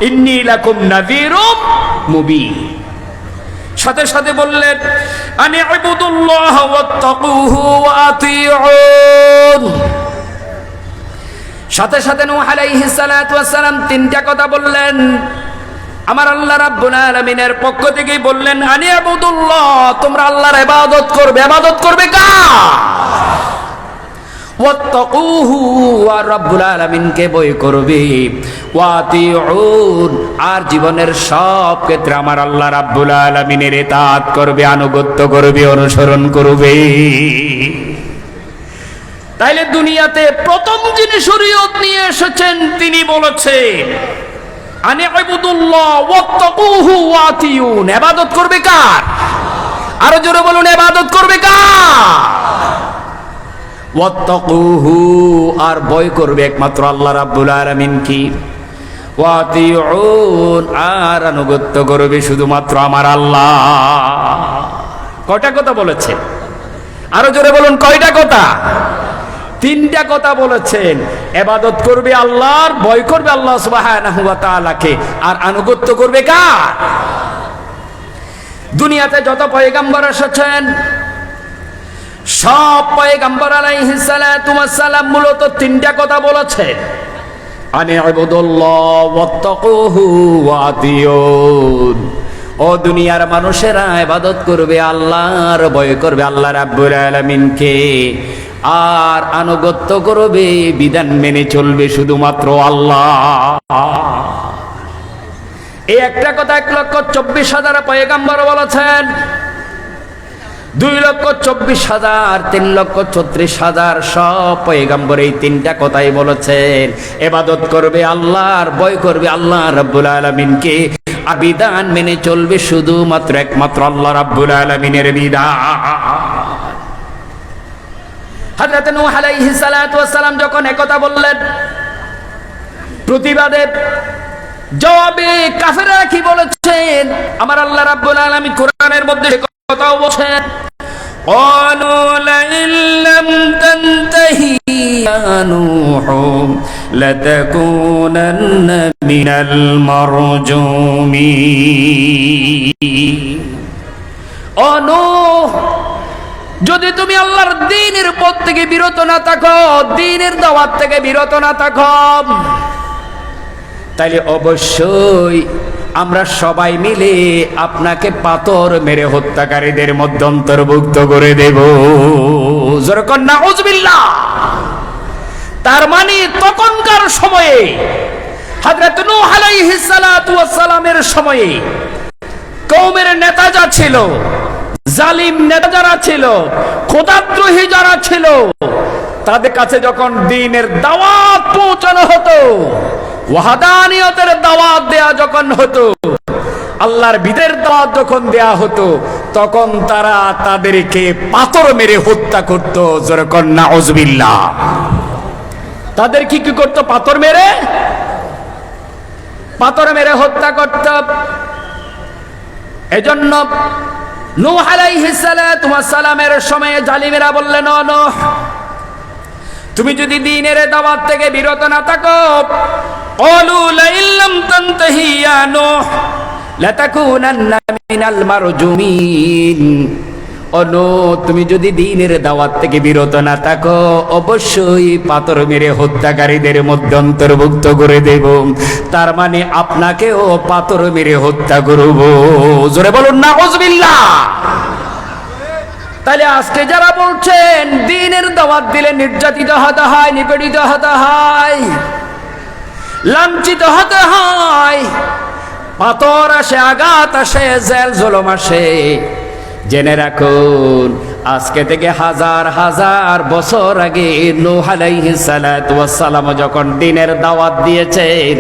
ইন্নী লাকুম নাযীরুম মুবিন। সাথে সাথে বললেন, আনি ইবুদুল্লাহ ওয়াত্তাকুহু ওয়া আতিউন। সাথে সাথে নূহ আলাইহিস সালাতু ওয়াস সালাম তিনটা কথা বললেন, আমার আল্লাহ রাব্বুল আলামিনের পক্ষ থেকেই বললেন, আনি ইবুদুল্লাহ, তোমরা আল্লাহর ইবাদত করবে। ইবাদত করবে কার? ওয়াত্তাকুহু, আর রাব্বুল আলামিনকে ভয় করবে, ওয়া আতিউন, আর জীবনের সব ক্ষেত্রে আমার আল্লাহ রাব্বুল আলামিনের ইতাআত করবে, আনুগত্য করবে, অনুসরণ করবে। তাইলে দুনিয়াতে প্রথম যিনি শরীয়ত নিয়ে এসেছেন তিনি বলেছেন, আনি ইবুদুল্লাহ ওয়াত্তাকুহু ওয়া আতিউন। ইবাদত করবে কার? আরো জোরে বলুন, ইবাদত করবে কার? ওয়াত্তাকুহু, আর ভয় করবে একমাত্র আল্লাহ রাব্বুল আলামিন কি, ওয়া আতিউন, আর আনুগত্য করবে শুধুমাত্র আমার আল্লাহ। কয়টা কথা বলেছেন? আরো জোরে বলুন, কয়টা কথা? তিনটা কথা বলেছেন। ইবাদত করবে আল্লাহর, ভয় করবে আল্লাহ সুবহানাহু ওয়া তাআলাকে, আর আনুগত্য করবে কার? দুনিয়াতে যত পয়গম্বর এসেছেন সব পয়গম্বর আলাইহিস সালাতু ওয়াস সালাম মূলত তিনটা কথা বলেছেন, আনি ইবুদুল্লাহ ওয়াত্তাকুহু ওয়া আতিউন। ও ও দুনিয়ার মানুষেরা ইবাদত করবে, আল্লাহর ভয় করবে আল্লাহ রাব্বুল আলামিনকে, আর আনুগত্য করবে, বিধান মেনে চলবে শুধুমাত্র আল্লাহ। এই একটা কথা 1,24,000 পয়গম্বর বলেছেন, 2,24,000, 3,36,000 সব পয়গম্বর এই তিনটা কথাই বলেছেন। ইবাদত করবে আল্লাহর, ভয় করবে আল্লাহ রাব্বুল আলামিনকে, আর বিধান মেনে চলবে শুধুমাত্র একমাত্র আল্লাহ রাব্বুল আলামিনের বিধান। হযরত নূহ আলাইহিস সালাতু ওয়াস সালাম যখন একথা বললেন, প্রতিবাদে জবাবে কাফেররা কি বলেছেন? আমার আল্লাহ রাব্বুল আলামিন কোরআনের মধ্যে কথাও বলেন, ক্বালু লাইন লাম তানতাহি ইয়া নূহ লাতাকুনান্না মিনাল মারজুমিন। ও নূহ, যদি তুমি আল্লাহর দ্বীনের পথ থেকে বিরত না থাকো, দ্বীনের দাওয়াত থেকে বিরত না থাকো, তাইলে অবশ্যই আমরা সবাই মিলে আপনাকে পাথর মেরে হত্যাকারীদের মধ্যে অন্তর্ভুক্ত করে দেব। জোরে কর নাউজুবিল্লাহ। তার মানে তখনকার সময়ে হযরত নূহ আলাইহিস সালাতু ওয়াস সালামের সময়ে কওমের নেতা যা ছিল, জালিম নেতা যারা ছিল, খোদাদ্রোহী যারা ছিল, তাদের কাছে যখন দ্বীনের দাওয়াত পৌঁছানো হতো, ওয়াহদানিয়তের দাওয়াত দেয়া যখন হতো, আল্লাহর বিধানের দাওয়াত যখন দেয়া হতো, তখন তারা তাদেরকে পাথর মেরে হত্যা করত। জোরে কর নাউজুবিল্লাহ। তাদের কি কি করত? পাথর মেরে হত্যা করত। এজন্য নূহ আলাইহিস সালাতু ওয়াস সালামের সময়ে জালিমেরা বললেন, ও নূহ, তুমি যদি দ্বীনের দাওয়াত থেকে বিরত না থাকো, ক্বালু লাইন লাম তানতাহি ইয়া নূহ লাতাকুনান্না মিনাল মারজুমিন। ও নূহ, তুমি যদি দ্বীনের দাওয়াত থেকে বিরত না থাকো, অবশ্যই পাথর মেরে হত্যাকারীদের মধ্যে অন্তর্ভুক্ত করে দেব। তার মানে আপনাকেও পাথর মেরে হত্যা করব। জোরে বলুন নাউজুবিল্লাহ। তাহলে আজকে যারা বলছেন দ্বীনের দাওয়াত দিলে নির্যাতিত হতে হয়, নিপীড়িত হতে হয়, লাঞ্ছিত হতে হয়, পাথর আসে, আঘাত আসে, জেল জুলুম আসে, জেনে রাখুন আজকে থেকে হাজার হাজার বছর আগে নূহ আলাইহিস সালাতু ওয়াস সালাম যখন দ্বীনের দাওয়াত দিয়েছেন,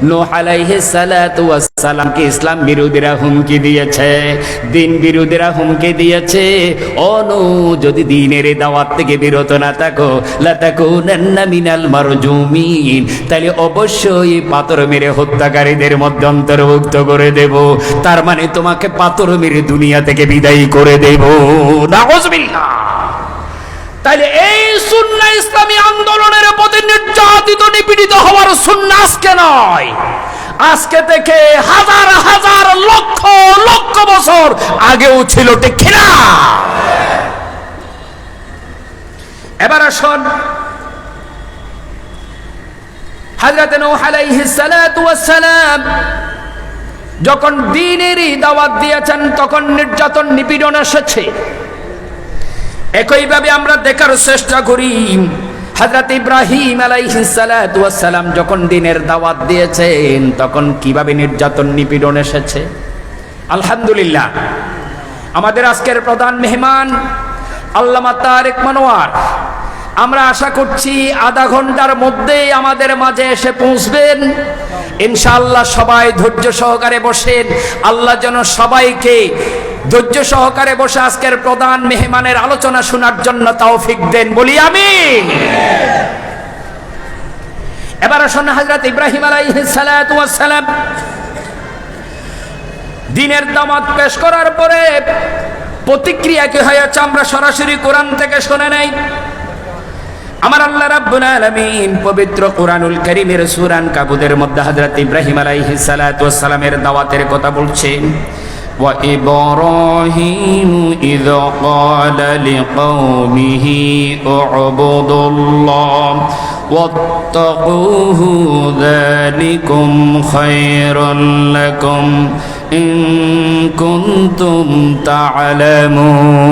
নূহ আলাইহিস সালাতু ওয়াস সালামকে ইসলাম বিরোধীরা হুমকি দিয়েছে, দ্বীন বিরোধীরা হুমকি দিয়েছে, ও নূহ, যদি দ্বীনের দাওয়াত থেকে বিরত না থাকো, লাতাকুনান্না মিনাল মারজুমিন, তাহলে অবশ্যই পাথর মেরে হত্যাকারীদের মধ্যে অন্তর্ভুক্ত করে দেব। তার মানে তোমাকে পাথর মেরে দুনিয়া থেকে বিদায় করে দেব। নাউজুবিল্লাহ। তাইলে এই সুন্নাহ ইসলামী আন্দোলনের প্রতি নির্যাতিত নিপীড়িত হওয়ার সুন্নাহ আজকে নয়, আজকে থেকে হাজার হাজার লক্ষ লক্ষ বছর আগেও ছিল, ঠিক কিনা? এবার আসুন, হযরত নূহ আলাইহিস সালাতু ওয়াস সালাম যখন দ্বীনেরই দাওয়াত দিয়েছেন, তখন নির্যাতন নিপীড়ন এসেছে। একইভাবে আমরা দেখার চেষ্টা করি হযরত ইব্রাহিম আলাইহিস সালাতু ওয়াস সালাম যখন দ্বীনের দাওয়াত দিয়েছেন, তখন কিভাবে নির্যাতন নিপীড়ন এসেছে। আলহামদুলিল্লাহ, আমাদের আজকের প্রধান মেহমান আল্লামা তারেক মনোয়ার, আমরা আশা করছি আধা ঘন্টার মধ্যেই আমাদের মাঝে এসে পৌঁছবেন ইনশাআল্লাহ। সবাই ধৈর্য সহকারে বসেন, আল্লাহ যেন সবাইকে ধৈর্য সহকারে বসে আজকের প্রধান মেহমানের আলোচনা শোনার জন্য তৌফিক দেন, বলি আমিন। এবার আসুন, হযরত ইব্রাহিম আলাইহিস সালাতু ওয়াস সালাম দ্বীনের দাওয়াত পেশ করার পরে প্রতিক্রিয়া কি হয়েছে আমরা সরাসরি কোরআন থেকে শুনে নেই। আমার আল্লাহ রাব্বুল আলামিন পবিত্র কোরআনুল কারীমের সূরা আনকাবুতের মধ্যে হযরত ইব্রাহিম আলাইহিস সালাতু ওয়াস সালামের দাওয়াতের কথা বলছেন। وإبراهيم إذ قال لقومه اعبدوا الله واتقوه ذلكم خير لكم إن كنتم تعلمون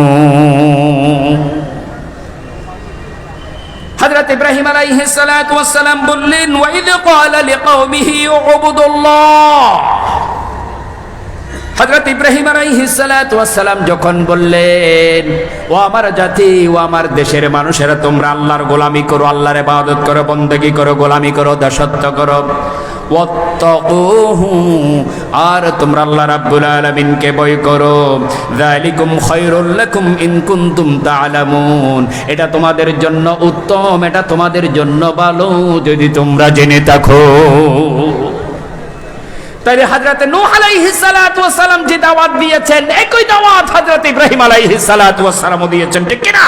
হযরত ইব্রাহিম আলাইহিস সালাতু ওয়াস সালাম বললেন ওয়াইদ ক্বালা লিকওমিহি উবুদুল্লাহ। হযরত ইব্রাহিম আলাইহিস সালাতু ওয়াস সালাম যখন বললেন ও আমার জাতি, ও আমার দেশের মানুষেরা, তোমরা আল্লাহর গোলামি করো, আল্লাহর ইবাদত করো, বন্দেগী করো, গোলামি করো, দাসত্ব করো, ওয়াত্তাকুহু, আর তোমরা আল্লাহ রাব্বুল আলামিনকে ভয় করো, যালিকুম খায়রুল লাকুম ইন কুনতুম তা'লামুন, এটা তোমাদের জন্য উত্তম, এটা তোমাদের জন্য ভালো যদি তোমরা জেনে থাকো। তাইলে হযরত নূহ আলাইহিস সালাতু ওয়াস সালাম যে দাওয়াত দিয়েছেন, একই দাওয়াত হযরত ইব্রাহিম আলাইহিস সালাতু ওয়াস সালামও দিয়েছেন, ঠিক কি না?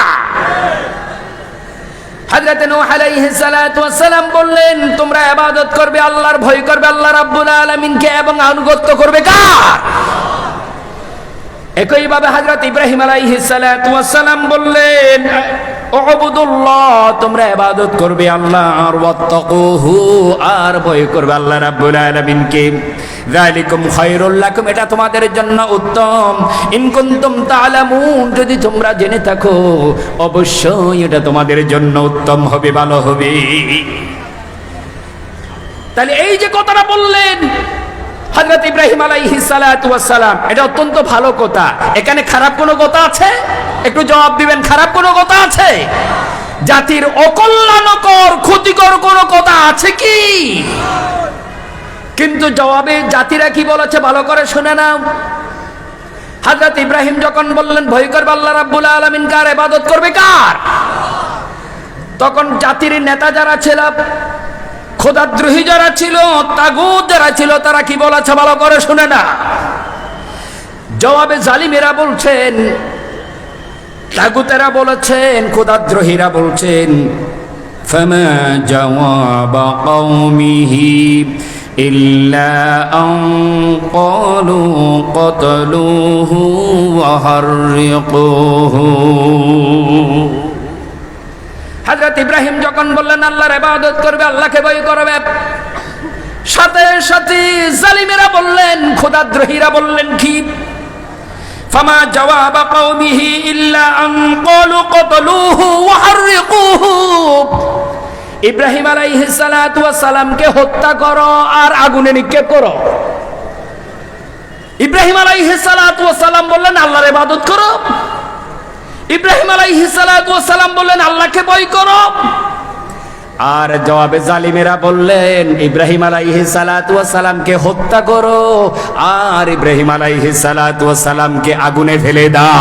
হযরত নূহ আলাইহিস সালাতু ওয়াস সালাম বললেন তোমরা ইবাদত করবে, আল্লাহর ভয় করবে, আল্লাহ রাব্বুল আলামিনকে, এবং আনুগত্য করবে কার? একই ভাবে হযরত ইব্রাহিম আলাইহিস সালাতু ওয়াস সালাম বললেন উবুদুল্লাহ, তোমরা ইবাদত করবে আল্লাহর, ওয়াত্তাকুহু, আর ভয় করবে আল্লাহ রাব্বুল আলামিনকে, যালিকুম খায়রুল লাকুম, এটা তোমাদের জন্য উত্তম, ইন কুনতুম তা'লামুন, যদি তোমরা জেনে থাকো অবশ্যই এটা তোমাদের জন্য উত্তম হবে, ভালো হবে। তাহলে এই যে কথাটা বললেন হযরত ইব্রাহিম আলাইহিস সালাতু ওয়াস সালাম, এটা অত্যন্ত ভালো কথা। এখানে খারাপ কোনো কথা আছে? একটু জবাব দিবেন, খারাপ কোনো কথা আছে? জাতির অকল্যাণকর, ক্ষতিকর কোনো কথা আছে কি? কিন্তু জবাবে জাতিরা কি বলেছে ভালো করে শুনে নাও। হযরত ইব্রাহিম যখন বললেন ভয় করবে আল্লাহ রাব্বুল আলামিন, কার ইবাদত করবে কার? তখন জাতির নেতা যারা ছিল, খোদাদ্রোহী যারা ছিল, তাগুত যারা ছিল, তারা কি বলেছে ভালো করে শুনে না। জবাবে জালিমেরা বলছেন, তাগুতেরা বলেছেন, খোদাদ্রোহীরা বলছেন, ফামা জাওয়াবা কওমিহি ইল্লা আন ক্বালু কতলুহু ওয়া হাররিকুহু। হযরত ইব্রাহিম যখন বললেন আল্লাহর ইবাদত করবে, আল্লাহকে ভয় করবে, সাথে সাথে জালিমেরা বললেন, খোদাদ্রোহীরা বললেন কি? ফামা জাওয়াবা কওমিহি ইল্লা আন ক্বালু কতলুহু ওয়া হাররিকুহু, ইব্রাহিম আলাইহিস সালাতু ওয়াস সালামকে হত্যা করো আর আগুনে নিক্ষেপ করো। ইব্রাহিম আলাইহিস সালাতু ওয়াস সালাম বললেন আল্লাহর ইবাদত করো, ইব্রাহিম আলাইহিস সালাতু ওয়াস সালাম বললেন আল্লাহকে ভয় করো। আর জবাবে জালিমেরা বললেন ইব্রাহিম আলাইহিস সালাতু ওয়াস সালামকে হত্যা করো আর ইব্রাহিম আলাইহিস সালাতু ওয়াস সালামকে আগুনে ফেলে দাও।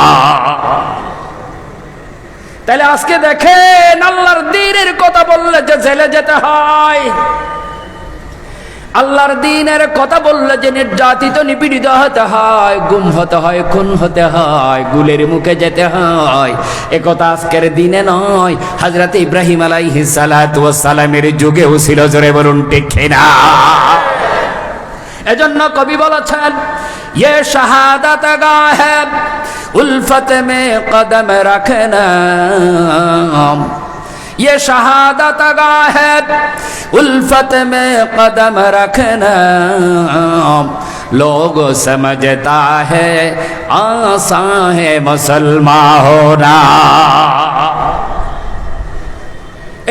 তাহলে আজকে দেখেন আল্লাহর দ্বীনের কথা বললে যে জেলে যেতে হয়, আল্লাহর দ্বীনের কথা বললে যে নির্যাতিত নিপীড়িত হতে হয়, গুম হতে হয়, খুন হতে হয়, গুলের মুখে যেতে হয়, একথা আজকের দিনে নয়, হযরত ইব্রাহিম আলাইহিস সালাতু ওয়াস সালামের যুগেও ছিল। জোরে বলুন ঠিক কিনা? এজন্য কবি বলেছেন, ये शहादत गाह उल्फत में कदम रखना, ये शहादत गाह उल्फत में कदम रखना, लोग समझता है आसान है मुसलमान होना।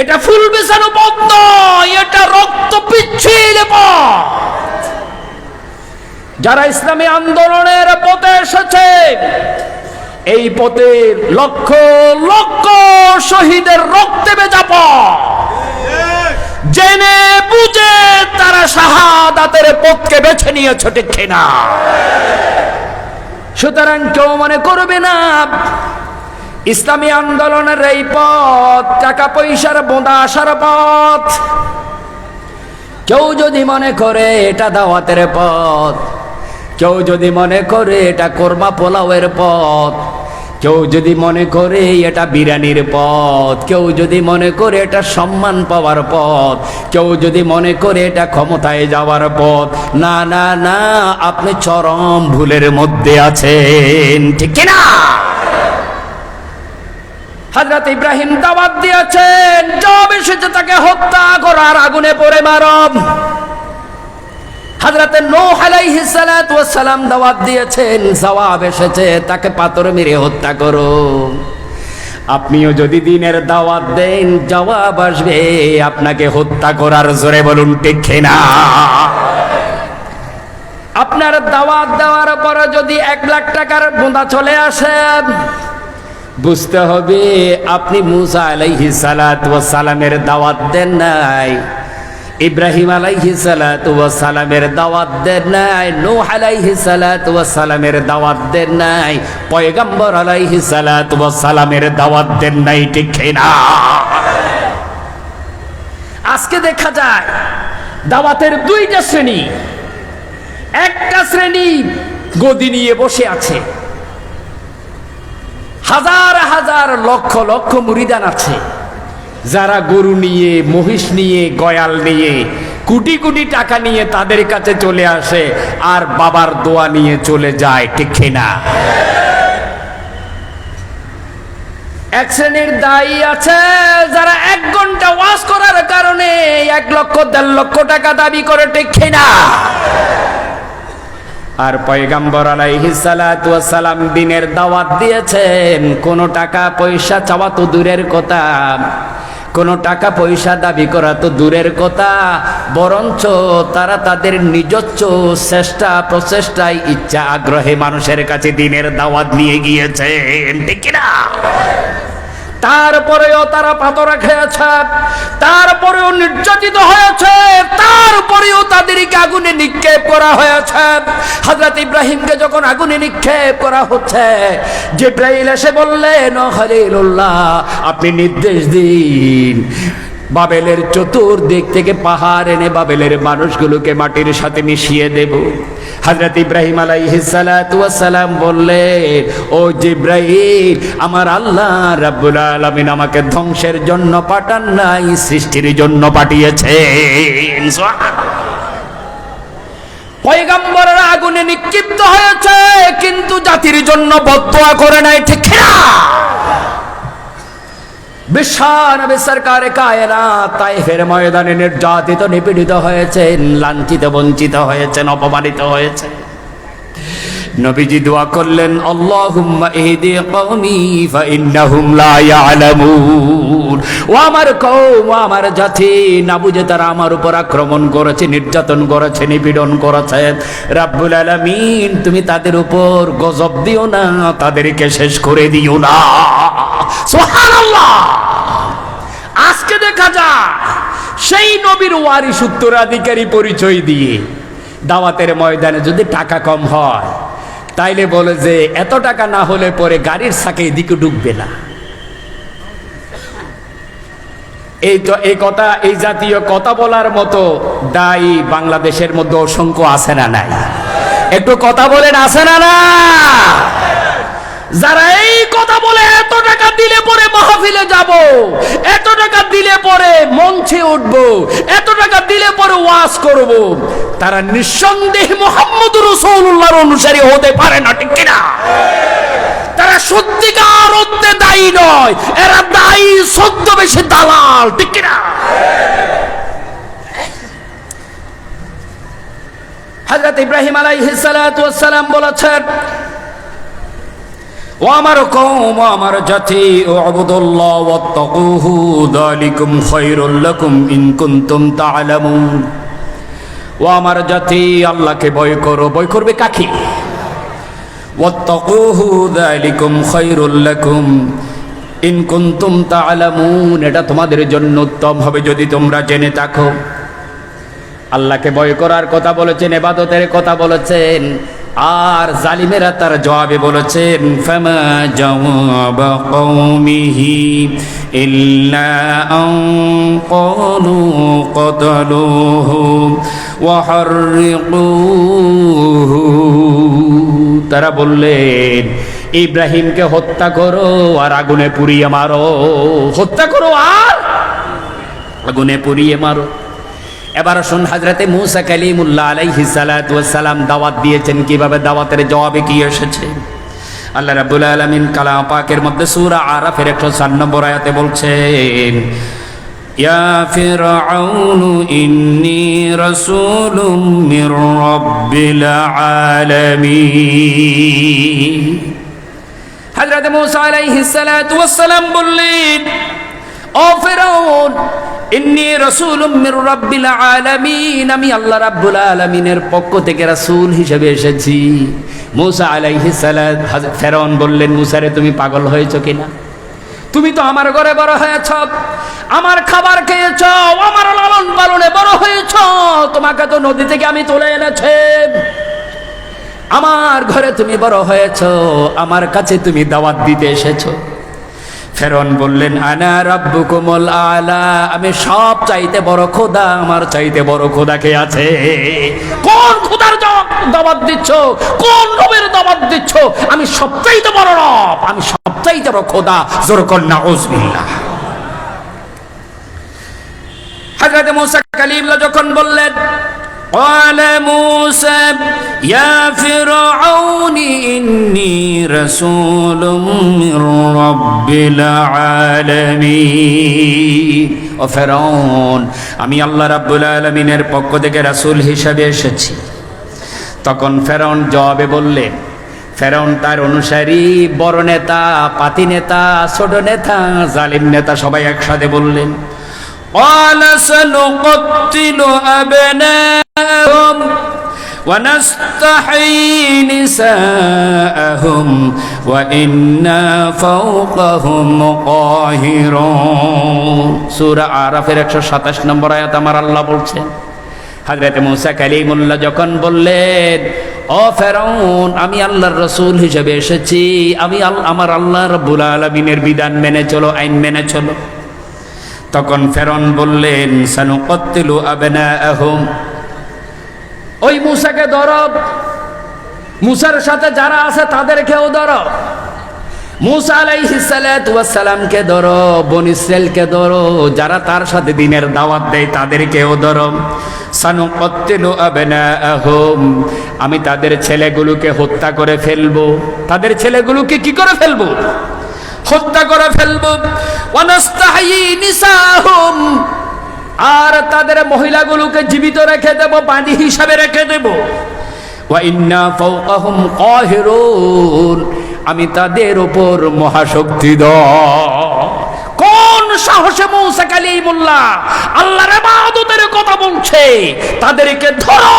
এটা ফুল বিছানো পথ নয়, এটা রক্ত পিচ্ছিল পথ। যারা ইসলামী আন্দোলনের পথে এসেছে, এই পথের লক্ষ লক্ষ শহীদের রক্তে ভেজা পথ, জেনে বুঝে তারা শাহাদাতের পথকে বেছে নিয়েছে, ঠিক কিনা? সুতরাং কেউ মনে করবে না ইসলামী আন্দোলনের এই পথ টাকা পয়সার বোঁদা আসার পথ। কেউ যদি মনে করে এটা দাওয়াতের পথ, কেউ যদি মনে করে এটা কোরমা পোলাওয়ের পথ, কেউ যদি মনে করে এটা বিরানির পথ, কেউ যদি মনে করে এটা সম্মান পাওয়ার পথ, কেউ যদি মনে করে এটা ক্ষমতায় যাওয়ার পথ, না না না, আপনি চরম ভুলের মধ্যে আছেন, ঠিক কিনা? হযরত ইব্রাহিম দাওয়াত দিয়েছেন, জবাব এসেছে তাকে হত্যা করার, আগুনে পড়ে মারো। হযরত নূহ আলাইহিস সালাতু ওয়াস সালাম দাওয়াত দিয়েছেন, জবাব এসেছে তাকে পাথর মেরে হত্যা করো। আপনিও যদি দ্বীনের দাওয়াত দেন, জবাব আসবে আপনাকে হত্যা করার। জোরে বলুন ঠিক কিনা? আপনার দাওয়াত দেওয়ার পরে যদি 1 লাখ টাকার বোঁদা চলে আসে, বুঝতে হবে আপনি মূসা আলাইহিস সালাতু ওয়াস সালামের দাওয়াত দেন নাই, ইব্রাহিম আলাইহিস সালাতু ওয়াস সালামের দাওয়াত দেন নাই, নূহ আলাইহিস সালাতু ওয়াস সালামের দাওয়াত দেন নাই, পয়গম্বর আলাইহিস সালাতু ওয়াস সালামের দাওয়াত দেন নাই, ঠিক না? আজকে দেখা যায় দাওয়াতের 2টা শ্রেণী। একটা শ্রেণী গদি নিয়ে বসে আছে, হাজার হাজার লক্ষ লক্ষ মুরিদান আছে, যারা গরু নিয়ে, মহিষ নিয়ে, গয়াল নিয়ে, কোটি কোটি টাকা নিয়ে তাদের কাছে চলে আসে আর বাবার দোয়া নিয়ে চলে যায়, ঠিক না? এক শ্রেণীর দায়ী আছে যারা 1 ঘন্টা ওয়াজ করার কারণে 1 লক্ষ 1.5 লক্ষ টাকা দাবি করে, ঠিক না? আর পয়গম্বর আলাইহিস সালাতু ওয়াস সালাম দ্বীনের দাওয়াত দিয়েছেন, কোনো টাকা পয়সা চাওয়া তো দূরের কথা, কোনো টাকা পয়সা দাবি করা তো দূরের কথা, বরঞ্চ তারা তাদের নিজস্ব চেষ্টা প্রচেষ্টায়, ইচ্ছা আগ্রহে মানুষের কাছে দ্বীনের দাওয়াত নিয়ে গিয়েছেন, ঠিক না? তারপরেও তারা পাথর খেয়েছে, তারপরেও নির্যাতিত হয়েছে, তারপরেও তাদেরকে আগুনে নিক্ষেপ করা হয়েছে। হযরত ইব্রাহিমকে যখন আগুনে নিক্ষেপ করা হচ্ছে, জিবরাইল এসে বললেন, ও খলিলুল্লাহ, আপনি নির্দেশ দিন, বাবেলের চতুর্দিক থেকে পাহাড় এনে বাবেলের মানুষগুলোকে মাটির সাথে মিশিয়ে দেব। হযরত ইব্রাহিম আলাইহিস সালাতু ওয়াস সালাম বললেন, ও জিবরাইল, আমার আল্লাহ রাব্বুল আলামিন আমাকে ধ্বংসের জন্য পাঠান নাই, সৃষ্টির জন্য পাঠিয়েছেন। পয়গম্বররা আগুনে নিক্ষিপ্ত হয়েছে, কিন্তু জাতির জন্য বদদোয়া করে নাই, ঠিক না? বিশ্বনবী সরকারে কায়নাত তায়েফের ময়দানে নির্যাতিত, নিপীড়িত হয়েছেন, লাঞ্ছিত, বঞ্চিত হয়েছেন, অপমানিত হয়েছে। নবীজি দোয়া করলেন, আল্লাহুম্মা ইহদি কওমি ফাইন্নাহুম লা ইয়ালামুন। ও আমার কওম, ও আমার জাতি, না বুঝে তারা আমার উপর আক্রমণ করেছে, নির্যাতন করেছে, নিপীড়ন করেছে। রাব্বুল আলামিন, তুমি তাদের উপর গজব দিও না, তাদেরকে শেষ করে দিও না। সুবহানাল্লাহ। আজকে দেখা যায় সেই নবীর ওয়ারিস, উত্তরাধিকারী পরিচয় দিয়ে দাওয়াতের ময়দানে যদি টাকা কম হয়, তাইলে বলে যে এত টাকা না হলে পরে গাড়ির চাকা এদিকে ঢুকবে না। এই কথা, এই জাতীয় কথা বলার মতো দায়ী বাংলাদেশের মধ্যে অসংখ্য আছে না নাই? একটু কথা বলেন, আছে না না? যারা এই কথা বলে, এত টাকা দিলে পরে মাহফিলে যাব, এত টাকা দিলে পরে মঞ্চে উঠব, এত টাকা দিলে পরে ওয়াজ করব, তারা নিঃসন্দেহে মুহাম্মদুর রাসূলুল্লাহর অনুসারী হতে পারে না, ঠিক কিনা? তারা সত্যিকার অর্থে দায়ী নয়, এরা দায়ী ছদ্মবেশে দালাল, ঠিক কিনা? হযরত ইব্রাহিম আলাইহিস সালাতু ওয়াস সালাম বলেছেন, ও আমার কওম, ও আমার জাতি, উবুদুল্লাহ ওয়াত্তাকুহু যালিকুম খায়রুল লাকুম ইন কুনতুম তা'লামুন। ও আমার জাতি, আল্লাহকে ভয় করো। ভয় করবে কাকে? ওয়াত্তাকুহু যালিকুম খায়রুল লাকুম ইন কুনতুম তা'লামুন। এটা তোমাদের জন্য উত্তম হবে যদি তোমরা জেনে থাকো। আল্লাহকে ভয় করার কথা বলেছেন, ইবাদতের কথা বলেছেন, আর জালিমেরা তার জবাবে বলেছেন, ফামা জাওয়াবা কওমিহি ইল্লা আন ক্বালু ক্বাতালুহু ওয়া হাররিকুহু। তারা বললেন, ইব্রাহিমকে হত্যা করো আর আগুনে পুড়িয়ে মারো, হত্যা করো আর আগুনে পুড়িয়ে মারো। এবার শুন, হযরতে মূসা কালিমুল্লাহ আলাইহিস সালাতু ওয়াস সালাম দাওয়াত দিয়েছেন, কিভাবে দাওয়াতের জবাবে কি এসেছে। আল্লাহ রাব্বুল আলামিন কালাম পাকের মধ্যে সূরা আরাফের 104 নম্বর আয়াতে বলছেন, ইয়া ফিরআউনু ইন্নী রাসূলুম মির রাব্বিল আলামিন। হযরত মূসা আলাইহিস সালাতু ওয়াস সালাম বললেন, ও ফিরআউন, ইন্নী রাসূলুম মির রাব্বিল আলামিন, আমি আল্লাহ রাব্বুল আলামিনের পক্ষ থেকে রাসূল হিসেবে এসেছি। মূসা আলাইহিস সালাম, ফিরআউন বললেন, মূসা রে, তুমি পাগল হয়েছো কিনা? তুমি তো আমার ঘরে বড় হয়েছ, আমার খাবার খেয়েছ, আমার লালন পালনে বড় হয়েছ, তোমাকে তো নদী থেকে আমি তুলে এনেছি, আমার ঘরে তুমি বড় হয়েছ, আমার কাছে তুমি দাওয়াত দিতে এসেছো। ফিরআউন বললেন, আনা রাব্বুকুমুল আলা, আমি সব চাইতে বড় খোদা, আমার চাইতে বড় খোদা কে আছে? কোন খোদার দাওয়াত দিচ্ছ? কোন রবের দাওয়াত দিচ্ছ? আমি সবচাইতে বড় রব, আমি সবচাইতে বড় খোদা। জোর কর নাউজুবিল্লাহ। হযরত মূসা কালিমুল্লাহ যখন বললেন, قال موسى يا فرعون إني رسول من رب العالمين। ও ফেরাউন, আমি আল্লাহ রাব্বুল আলামিনের পক্ষ থেকে রাসূল হিসেবে এসেছি। তখন ফেরাউন জবাবে বললেন, ফেরাউন তার অনুসারী, বড় নেতা, পাতি নেতা, ছোট নেতা, জালিম নেতা সবাই একসাথে বললেন, قال سنقتل أبناءهم ونستحيي نساءهم وإنا فوقهم قاهرون। সূরা আরাফের 127 নম্বর আয়াত আমার আল্লাহ বলছেন। হযরত মূসা কালিমুল্লাহ যখন বললেন, ও ফেরাউন, আমি আল্লাহর রাসূল হিসেবে এসেছি, আমি আমার আল্লাহ রাব্বুল আলামিনের বিধান মেনে চলো, আইন মেনে চলো। তখন ফেরাউন বললেন, সানুকত্তিলু আবনাআহুম, ওই মূসাকে ধরো, মূসার সাথে যারা আছে তাদেরকেও ধরো, মূসা আলাইহিস সালাতু ওয়াস সালামকে ধরো, বনী ইসরাইলকে ধরো, যারা তার সাথে দ্বীনের দাওয়াত দেয় তাদেরকেও ধরো। সানুকত্তিলু আবনাআহুম, আমি তাদের ছেলেগুলোকে হত্যা করে ফেলবো। তাদের ছেলেগুলোকে কি করে ফেলবো? হত্যা করে ফেলবো। ওয়ানাস্তাহি নিসাহুম, আর তাদের মহিলাগুলোকে জীবিত রেখে দেব, বাঁধি হিসাবে রেখে দেব। ওয়া ইন্না ফাওকাহুম কাহিরুন, আমি তাদের উপর মহাশক্তিধর। কোন সাহসে মূসা কালিমুল্লাহ আল্লাহর ইবাদতের কথা বলছে? তাদেরকে ধরো,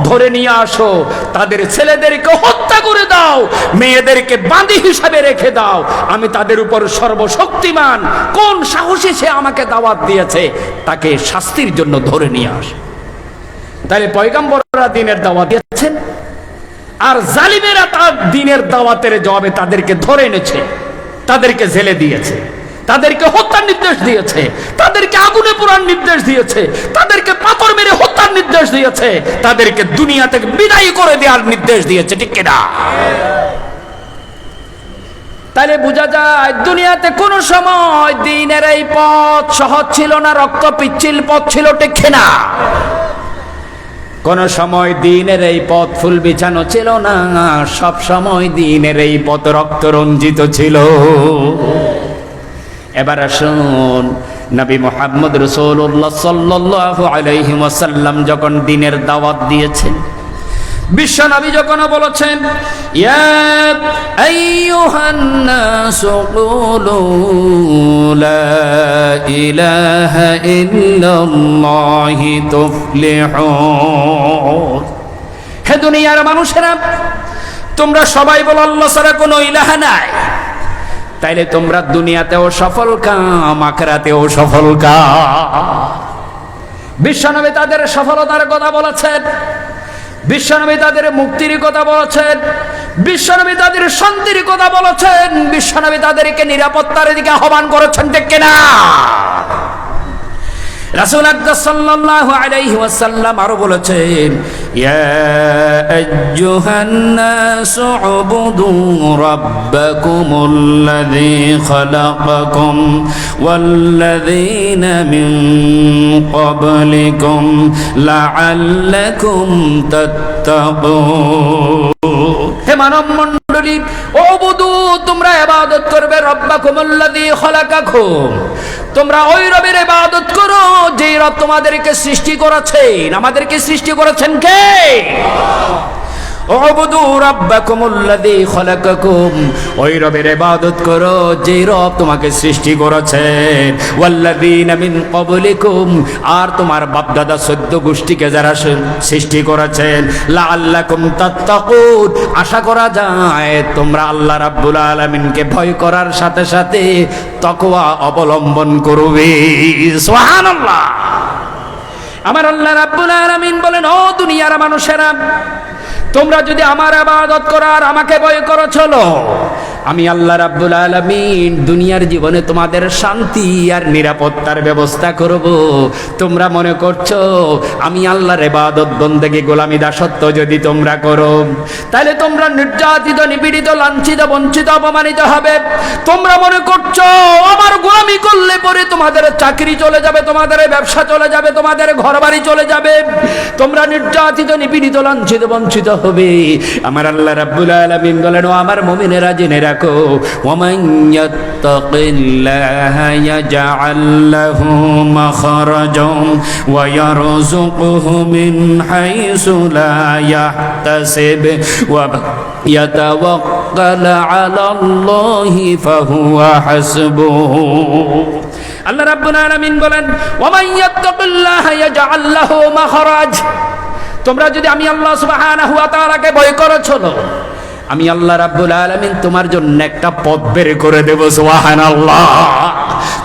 ধরে নিয়ে আসো, তাদের ছেলেদেরকে হত্যা করে দাও, মেয়েদেরকে বাঁধি হিসাবে রেখে দাও, আমি তাদের উপর সর্বশক্তিমান। কোন সাহসে সে আমাকে দাওয়াত দিয়েছে? তাকে শাস্তির জন্য ধরে নিয়ে আসো। তাহলে পয়গম্বররা দ্বীনের দাওয়াত দিয়েছেন, আর জালিমেরা তার দ্বীনের দাওয়াতের জবাবে তাদেরকে ধরে এনেছে, তাদেরকে জেলে দিয়েছে, তাদেরকে হত্যার নির্দেশ দিয়েছে, তাদেরকে আগুনে পোড়ার নির্দেশ দিয়েছে, তাদেরকে পাথর মেরে হত্যার নির্দেশ দিয়েছে, তাদেরকে দুনিয়া থেকে বিদায় করে দেওয়ার নির্দেশ দিয়েছে, ঠিক কিনা? তাহলে বোঝা যায় দুনিয়াতে কোন সময় দ্বীনের এই পথ সহজ ছিল না, রক্ত পিচ্ছিল পথ ছিল, ঠিক কিনা? কোন সময় দ্বীনের এই পথ ফুল বিছানো ছিল না, সব সময় দ্বীনের এই পথ রক্ত রঞ্জিত ছিল। এবার আসুন, নবী মুহাম্মদ রাসূলুল্লাহ সাল্লাল্লাহু আলাইহি ওয়াসাল্লাম যখন দ্বীনের দাওয়াত দিয়েছেন, বিশ্ব নবী যখন বলেছেন, ইয়া আইয়ুহান নাসু কুলু লা ইলাহা ইল্লাল্লাহি তুফলিহুন, হে দুনিয়ার মানুষেরা, তোমরা সবাই বলো আল্লাহ ছাড়া কোনো ইলাহা নাই, তাইলে তোমরা দুনিয়াতেও সফল কাম, আখিরাতেও সফল কাম। বিশ্বনবী তাদের সফলতার কথা বলেছেন, বিশ্বনবী তাদের মুক্তির কথা বলেছেন, বিশ্বনবী তাদের শান্তির কথা বলেছেন, বিশ্বনবী তাদেরকে নিরাপত্তার দিকে আহ্বান করেছেন, ঠিক কিনা? রাসূল আকরাম সাল্লাল্লাহু আলাইহি ওয়াসাল্লাম আরো বলেছেন, ইয়া আইয়ুহান নাসু উবুদু রাব্বাকুমুল্লাযী খালাকাকুম ওয়াল্লাযীনা মিন ক্বাবলিকুম লাআল্লাকুম তাত্তাকুন। হে মানব মণ্ডলী, উবুদু, তোমরা ইবাদত করবে রাব্বাকুমুল্লাযী খালাকাকুম, তোমরা ওই রবের ইবাদত করো যে রব তোমাদেরকে সৃষ্টি করেছেন। আমাদেরকে সৃষ্টি করেছেন কে? উবুদু রাব্বাকুমুল্লাযী খালাকাকুম, ওই রবের ইবাদত করো যে রব তোমাকে সৃষ্টি করেছেন। ওয়াল্লাযীনা মিন ক্বাবলিকুম, আর তোমার বাপ দাদা 14 গোষ্ঠীকে যারা সৃষ্টি করেছেন। লাআল্লাকুম তাত্তাকুন, আশা করা যায় তোমরা আল্লাহ রাব্বুল আলামিনকে ভয় করার সাথে সাথে তাকওয়া অবলম্বন করবে। সুবহানাল্লাহ। আমার আল্লাহ রাব্বুল আলামিন বলেন, ও দুনিয়ার মানুষেরা, তোমরা যদি আমার ইবাদত করো আর আমাকে ভয় করো, চলো আমি আল্লাহ রাব্বুল আলামিন দুনিয়ার জীবনে তোমাদের শান্তি আর নিরাপত্তার ব্যবস্থা করব। তোমরা মনে করছো আমি আল্লাহর ইবাদত বন্দেগী গোলামি দাসত্ব যদি তোমরা করো, তাহলে তোমরা নির্যাতিত, নিপীড়িত, লাঞ্ছিত, বঞ্চিত, অপমানিত হবে। তোমরা মনে করছো আমার গোলামি করলে পরে তোমাদের চাকরি চলে যাবে, তোমাদের ব্যবসা চলে যাবে, তোমাদের ঘরবাড়ি চলে যাবে, তোমরা নির্যাতিত, নিপীড়িত, লাঞ্ছিত, বঞ্চিত হবে। আমার আল্লাহ রাব্বুল আলামিন বলেন, ও আমার মুমিনেরা, জেনে রাখো, ওয়ামান ইয়াত্তাকিল্লাহা ইয়াজআল লাহু মাখরাজান ওয়া ইয়ারযুকহু মিন হাইসু লা ইয়াহতাসিব ওয়া ইয়াতাওয়াক্কাল আলাল্লাহি ফাহুয়া হাসবুহু। আল্লাহ রাব্বুল আলামিন বলেন, ওয়ামান ইয়াত্তাকিল্লাহা ইয়াজআল লাহু মাখরাজ, তোমরা যদি আমি আল্লাহ সুবহানাহু ওয়া তাআলাকে ভয় করো, চলো আমি আল্লাহ রাব্বুল আলামিন তোমার জন্য একটা পথ বের করে দেব। সুবহানাল্লাহ।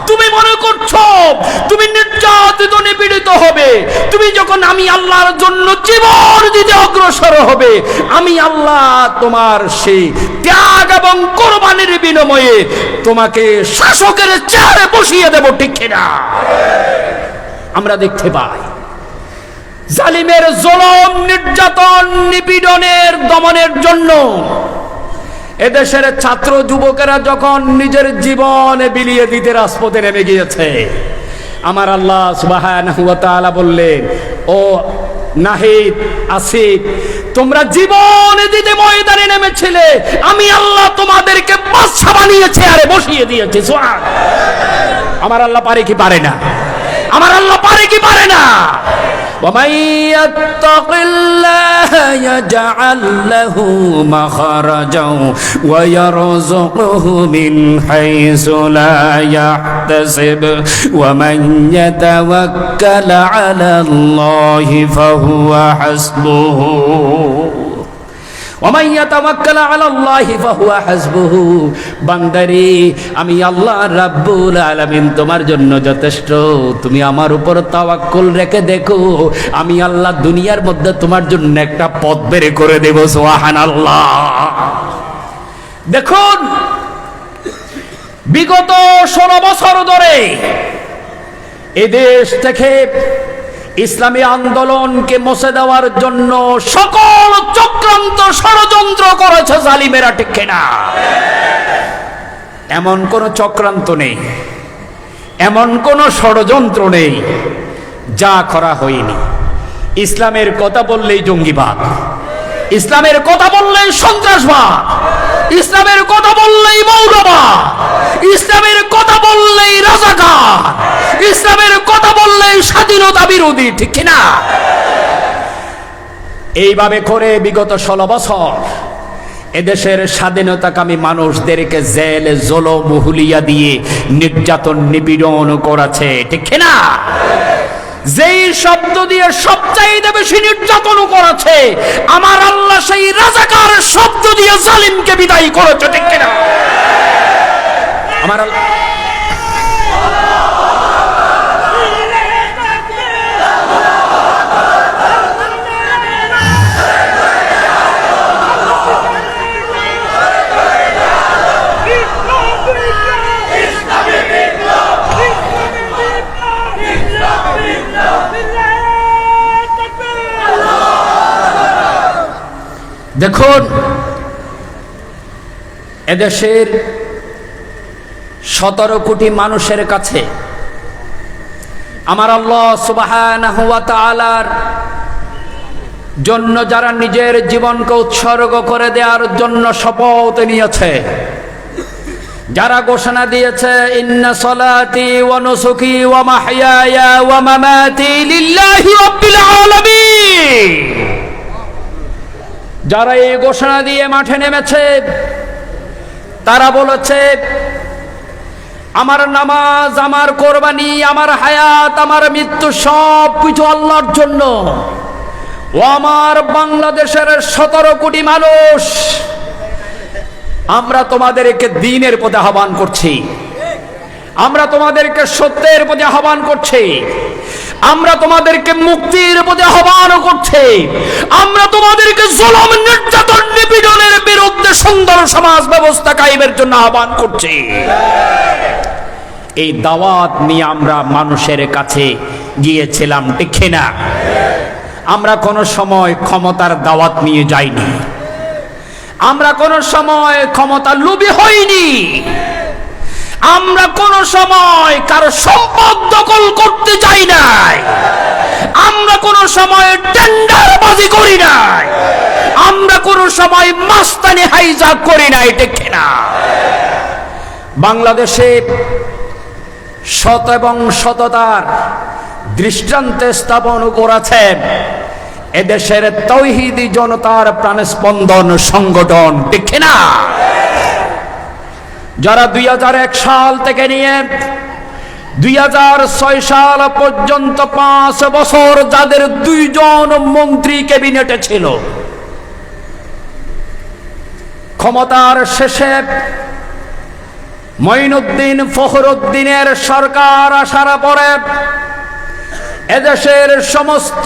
তুমি মনে করছো তুমি নির্যাতিত, নিপীড়িত হবে, তুমি যখন আমি আল্লাহর জন্য জীবন দিতে অগ্রসর হবে, আমি আল্লাহ তোমার সেই ত্যাগ এবং কোরবানির বিনিময়ে তোমাকে শাসকের চেয়ারে বসিয়ে দেব, ঠিক কিনা? আমরা দেখতে পাই জালিমের জুলুম, নির্যাতন, নিপীড়নের দমনের জন্য এদেশের ছাত্র যুবকেরা যখন নিজের জীবন বিলিয়ে দিতে রাজপথে নেমে গিয়েছে, আমার আল্লাহ সুবহানাহু ওয়া তাআলা বললেন, ও নাহিদ, আসিফ, তোমরা জীবন দিতে ময়দানে নেমেছিলে, আমি আল্লাহ তোমাদেরকে বাদশা বানিয়েছে, আরে বসিয়ে দিয়েছে। সুবহানাল্লাহ। আমার আল্লাহ পারে কি পারে না? আমার আল্লাহ পারে কি পারে না? ومن يتق الله يجعل له مخرجا ويرزقه من حيث لا يحتسب ومن يتوكل على الله فهو حسبه ওমান ইয়াতাওয়াক্কাল আলাল্লাহি ফাহুয়া হাসবুহু। বান্দারে, আমি আল্লাহ রাব্বুল আলামিন তোমার জন্য যথেষ্ট। তুমি আমার উপর তাওয়াক্কুল রেখে দেখো, আমি আল্লাহ দুনিয়ার মধ্যে তোমার জন্য একটা পথ বের করে দেব। সুবহানাল্লাহ। দেখুন, বিগত 16 বছর ধরে এদেশ থেকে ইসলামী আন্দোলনকে মুছে দেওয়ার জন্য সকল চক্রান্ত, ষড়যন্ত্র করেছে জালিমেরা, ঠিক কিনা? এমন কোন চক্রান্ত নেই, এমন কোন ষড়যন্ত্র নেই যা করা হয়নি। ইসলামের কথা বললেই জঙ্গিবাদ, ইসলামের কথা বললেই সন্ত্রাসবাদ, ইসলামের কথা বললেই মৌলবাদ, ইসলামের কথা বললেই রাজাকার, ইসলামের কথা বললেই স্বাধীনতা বিরোধী, ঠিক কিনা? এইভাবে করে বিগত 16 বছর এদেশের স্বাধীনতাকামী মানুষদেরকে জেলে, জুলুম, হুলিয়া দিয়ে নির্যাতন, নিপীড়ন করেছে, ঠিক কিনা? যেই শব্দ দিয়ে সবচাইতে বেশি নির্যাতন করেছে, আমার আল্লাহ সেই রাজাকার শব্দ দিয়ে জালিমকে বিদায় করেছে, ঠিক কিনা? আমার আল্লাহ দেখুন, এদেশের 17 কোটি মানুষের কাছে আমার আল্লাহ সুবহানাহু ওয়া তাআলার জন্য যারা নিজের জীবনকে উৎসর্গ করে দেওয়ার জন্য শপথ নিয়েছে, যারা ঘোষণা দিয়েছে ইন্না সলাতি ওয়া নুসুকি ওয়া মাহইয়ায়া ওয়া মামাতি লিল্লাহি রাব্বিল আলামিন, যারা এই ঘোষণা দিয়ে মাঠে নেমেছে, তারা বলেছে আমার নামাজ, আমার কোরবানি, আমার হায়াত, আমার মৃত্যু সব কিছু আল্লাহর জন্য। ও আমার বাংলাদেশের 17 কোটি মানুষ, আমরা তোমাদেরকে দ্বীনের প্রতি আহ্বান করছি, আমরা তোমাদেরকে সত্যের প্রতি আহ্বান করছি, আমরা তোমাদেরকে মুক্তির প্রতি আহ্বান করছি, আমরা তোমাদেরকে জুলুম, নির্যাতন, নিপীড়নের বিরুদ্ধে সুন্দর সমাজ ব্যবস্থা কায়েমের জন্য আহ্বান করছি। এই দাওয়াত নিয়ে আমরা মানুষের কাছে গিয়েছিলাম, ঠিক না? আমরা কোনো সময় ক্ষমতার দাওয়াত নিয়ে যাইনি, আমরা কোনো সময় ক্ষমতা লোভী হইনি, আমরা কোনো সময় কারো সম্পদ দখল করতে যাই নাই, আমরা কোনো সময় টেন্ডারবাজি করি নাই, আমরা কোনো সময় মাস্তানি হাইজাক করি নাই, ঠিক না? বাংলাদেশে সৎ এবং সততার দৃষ্টান্ত স্থাপন করেছেন এদেশের তৌহিদি জনতার প্রাণস্পন্দন সংগঠন, ঠিক না? যারা 2001 সাল থেকে নিয়ে 2006 সাল পর্যন্ত 5 বছর যাদের 2 জন মন্ত্রী ক্যাবিনেটে ছিল, ক্ষমতার শেষে মঈনুদ্দিন ফখরুদ্দিনের সরকার আসার পরে এদেশের সমস্ত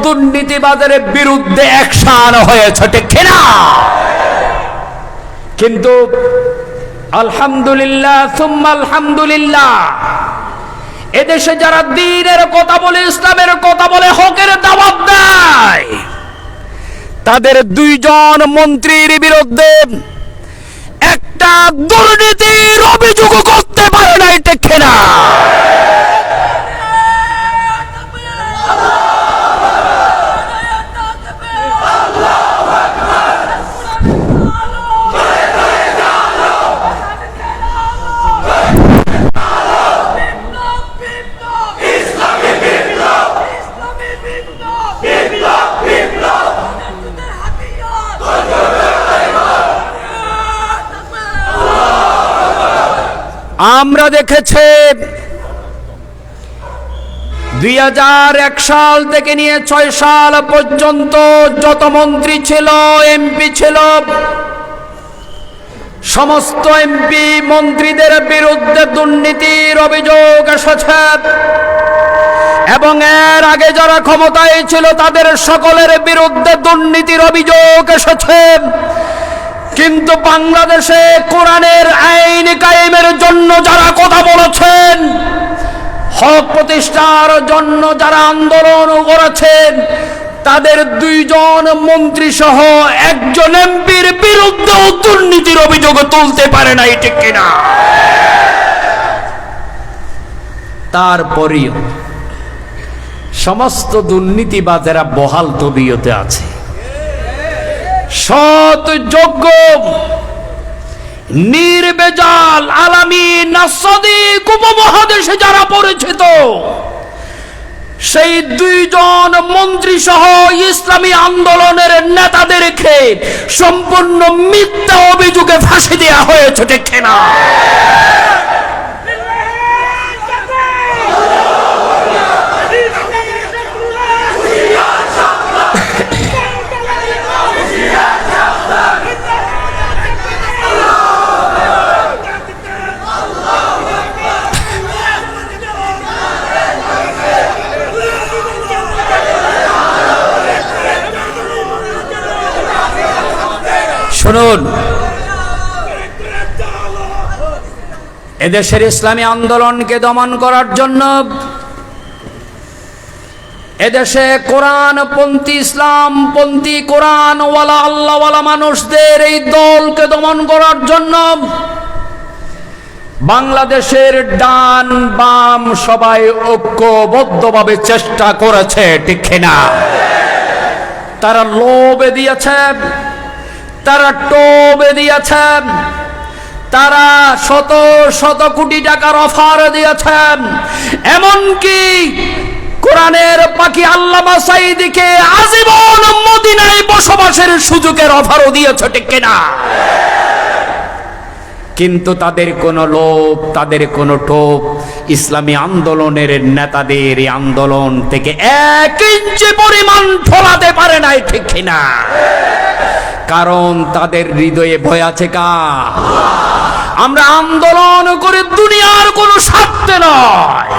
দুর্নীতিবাদের বিরুদ্ধে অ্যাকশন হয়েছে, ঠিক না? কিন্তু আলহামদুলিল্লাহ সুম্মা আলহামদুলিল্লাহ, এদেশে যারা দ্বীনের কথা বলে, ইসলামের কথা বলে, হকের দাওয়াত দেয়, তাদের 2 জন মন্ত্রীর বিরুদ্ধে একটা দুর্নীতির অভিযোগ করতে পারে না, ঠিক না? আমরা দেখেছি 2001 সাল থেকে নিয়ে 6 সাল পর্যন্ত যত মন্ত্রী ছিল, এমপি ছিল, সমস্ত এমপি মন্ত্রীদের বিরুদ্ধে দুর্নীতির অভিযোগ এসেছে, এবং এর আগে যারা ক্ষমতায় ছিল তাদের সকলের বিরুদ্ধে দুর্নীতির অভিযোগ এসেছে। কিন্তু বাংলাদেশে কোরআনের আইন কায়েমের জন্য যারা কথা বলেছেন, হক প্রতিষ্ঠার জন্য যারা আন্দোলন করেছেন, তাদের 2 জন মন্ত্রী সহ 1 জন এমপির বিরুদ্ধে দুর্নীতির অভিযোগ তুলতে পারে নাই, ঠিক কিনা? তারপরেও সমস্ত দুর্নীতিবাজেরা বহাল তবিয়তে আছে, সৎ, যোগ্য, নির্বেজাল, আলামী, নাসাদিক উপমহাদেশে যারা পরিচিত, সেই 2 জন মন্ত্রী সহ ইসলামী আন্দোলনের নেতাদেরকে সম্পূর্ণ মিথ্যা অভিযোগে ফাঁসি দেওয়া হয়েছে, ঠিক না? শুনুন, এদেশের ইসলামী আন্দোলনকে দমন করার জন্য এদেশে কোরআনপন্থী, ইসলামপন্থী, কোরআনওয়ালা, আল্লাহওয়ালা মানুষদের এই দলকে দমন করার জন্য বাংলাদেশের ডান বাম সবাই ঐক্যবদ্ধভাবে চেষ্টা করেছে, ঠিক না? তারা লোভে দিয়েছে, তারা টোবে দিয়েছে, তারা শত শত কোটি টাকার অফার দিয়েছেন, এমনকি কোরআনের পাখি আল্লামা সাঈদীকে আজীবন মদিনায় বসবাসের সুযোগের অফারও দিয়েছে, ঠিক কিনা? কিন্তু তাদের কোনো লোভ, তাদের কোনো টোপ ইসলামী আন্দোলনের নেতাদের এই আন্দোলন থেকে 1 ইঞ্চি পরিমাণ ফলাতে পারে নাই, ঠিক কিনা? কারণ তাদের হৃদয়ে ভয় আছে কার? আমরা আন্দোলন করে দুনিয়ার কোনো স্বার্থে নয়,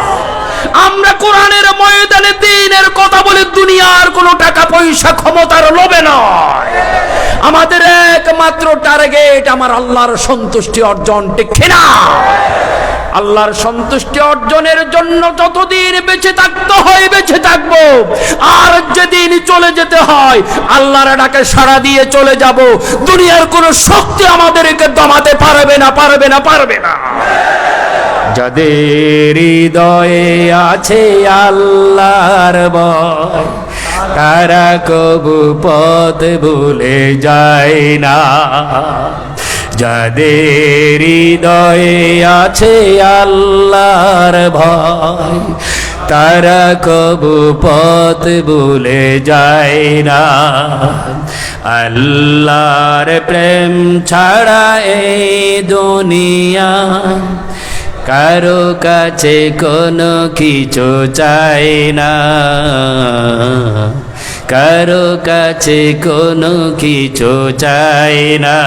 আমরা কোরআনের ময়দানে দ্বীনের কথা বলে দুনিয়ার কোনো টাকা পয়সা ক্ষমতার লোভে নয়। আমাদের একমাত্র টার্গেট আমার আল্লাহর সন্তুষ্টি অর্জন, ঠিক না? আল্লাহর সন্তুষ্টি অর্জনের জন্য যতদিন বেঁচে থাকতে হয় বেঁচে থাকবো, আর যেদিন চলে যেতে হয় আল্লাহর ডাকে সাড়া দিয়ে চলে যাব। দুনিয়ার কোনো শক্তি আমাদেরকে দমাতে পারবে না, পারবে না, পারবে না। যাদের হৃদয়ে আছে আল্লাহর ভয়, তারা কবু পথ ভুলে যায় না। যাদের হৃদয়ে আছে আল্লাহর ভয়, তারা কবু পথ ভুলে যায় না। আল্লাহর প্রেম ছাড়া এই দুনিয়া কারো কাছে কোনো কিছু চাই না, কারো কাছে কোনো কিছু চাই না।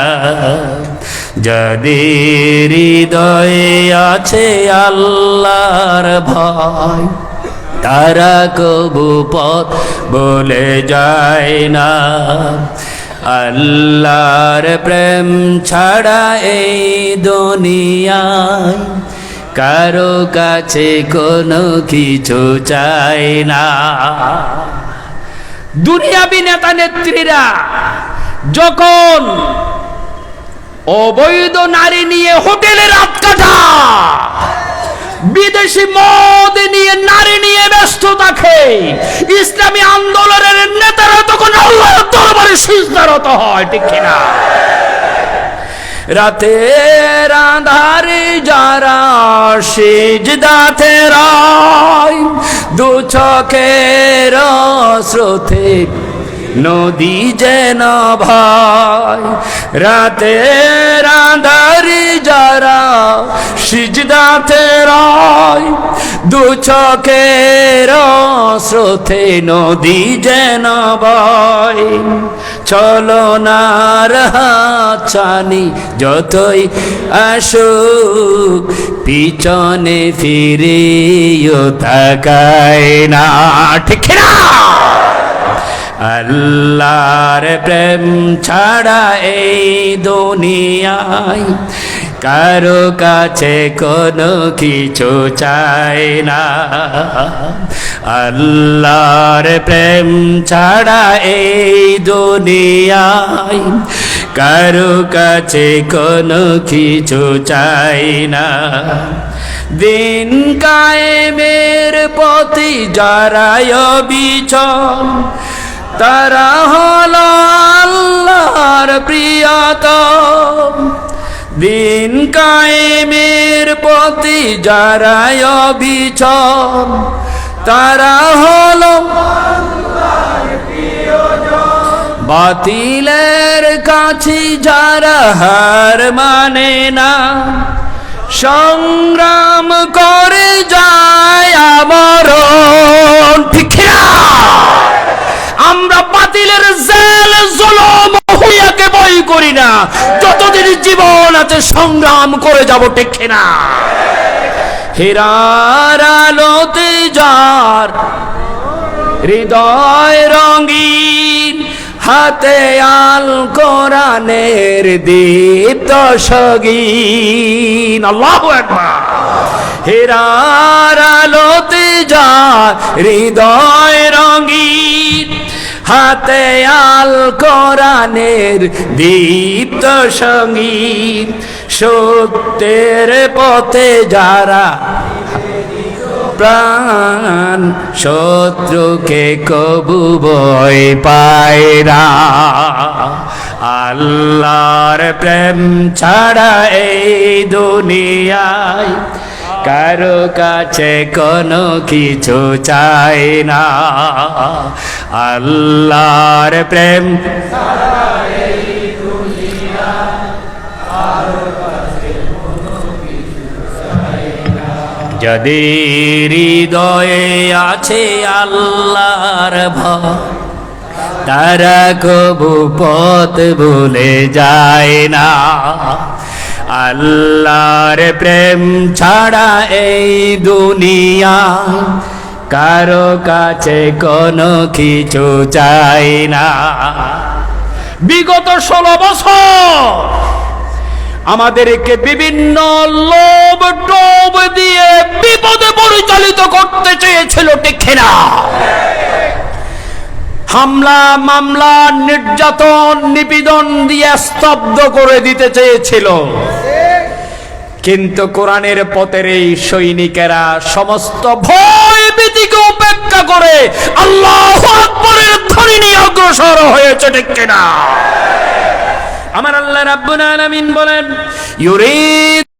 যাদের হৃদয়ে আছে আল্লাহর ভয়, তারা কবু পথ বলে যায় না। আল্লাহর প্রেম ছাড়া এই দুনিয়ায় কারো কাছে কোনো কিছু চাই না। দুনিয়াবি নেতা নেত্রীরা যখন অবৈধ নারী নিয়ে হোটেলে রাত কাটা, বিদেশি মদ নিয়ে নারী নিয়ে ব্যস্ত থাকে, ইসলামী আন্দোলনের নেতারা তখন আল্লাহর দরবারে সিজদারত হয়, ঠিক কিনা? রাতের আঁধারে যারা সিজদাতে রয়, দু চোখের স্রোতে নদী যেন ভয়। রাতের আঁধারে যারা সিজদাতে রয়, দু চোখের স্রোতে নদী যেন ভয়। ছলনার হাতছানি যতই আসুক, পিছনে ফিরেও তাকায় না, ঠিক না? আল্লাহর প্রেম ছাড়া এই দুনিয়ায় কারো কাছে কোনো কিছু চাই না। আল্লাহর প্রেম ছাড়া এই দুনিয়ায় কারো কাছে কোনো কিছু চাই না। দিন কায়েমের পথে যারা অবিচল, তারা হলো আল্লাহর প্রিয়তম। দিন কায়েমের পথে যারা অবিচল, তারা হলো বাতিলের কাছে যারা হার মানে না, সংগ্রাম করে যায় আমরণ, ঠিক না? আমরা বাতিলের জেল জুলুম হুইয়াকে ভয় করি না, যতদিন জীবন আছে সংগ্রাম করে যাব, ঠিক না? হীরার আলোতে যার হৃদয় রঙিন, হাতে আল কোরআনের দীপ্ত সগীন। আল্লাহু আকবার। হীরার আলোতে যায় হৃদয় রঙিন, হাতে আল কোরআনের দীপ্ত সঙ্গীত, সত্যের পথে যারা প্রাণ, শত্রুকে কবু ভয় পায় না। আল্লাহর প্রেম ছাড়া এই দুনিয়ায় কারো কাছে কোনো কিছু চাই না। আল্লাহর প্রেম ছাড়া এই দুনিয়ায় কারো কাছে কোনো কিছু চাই না। যদি হৃদয়ে আছে আল্লাহর ভয়, তারা কবু পথ ভুলে যায় না। আল্লাহর প্রেম ছাড়া এই দুনিয়া কারো কাছে কোনো কিছু চাই না। বিগত 16 বছর আমাদেরকে বিভিন্ন লোভ টোভ দিয়ে বিপদে পরিচালিত করতে চেয়েছিল, ঠিক না? হামলা মামলা নির্যাতন নিপীড়ন দিয়ে স্তব্ধ করে দিতে চেয়েছিল, কিন্তু কোরআনের পথের এই সৈনিকেরা সমস্ত ভয় ভীতিকে উপেক্ষা করে আল্লাহু আকবারের ধ্বনি নিয়ে অগ্রসর হয়েছে, ঠিক না? আমার আল্লাহ রাব্বুল আলামিন বলেন, ইউরিদ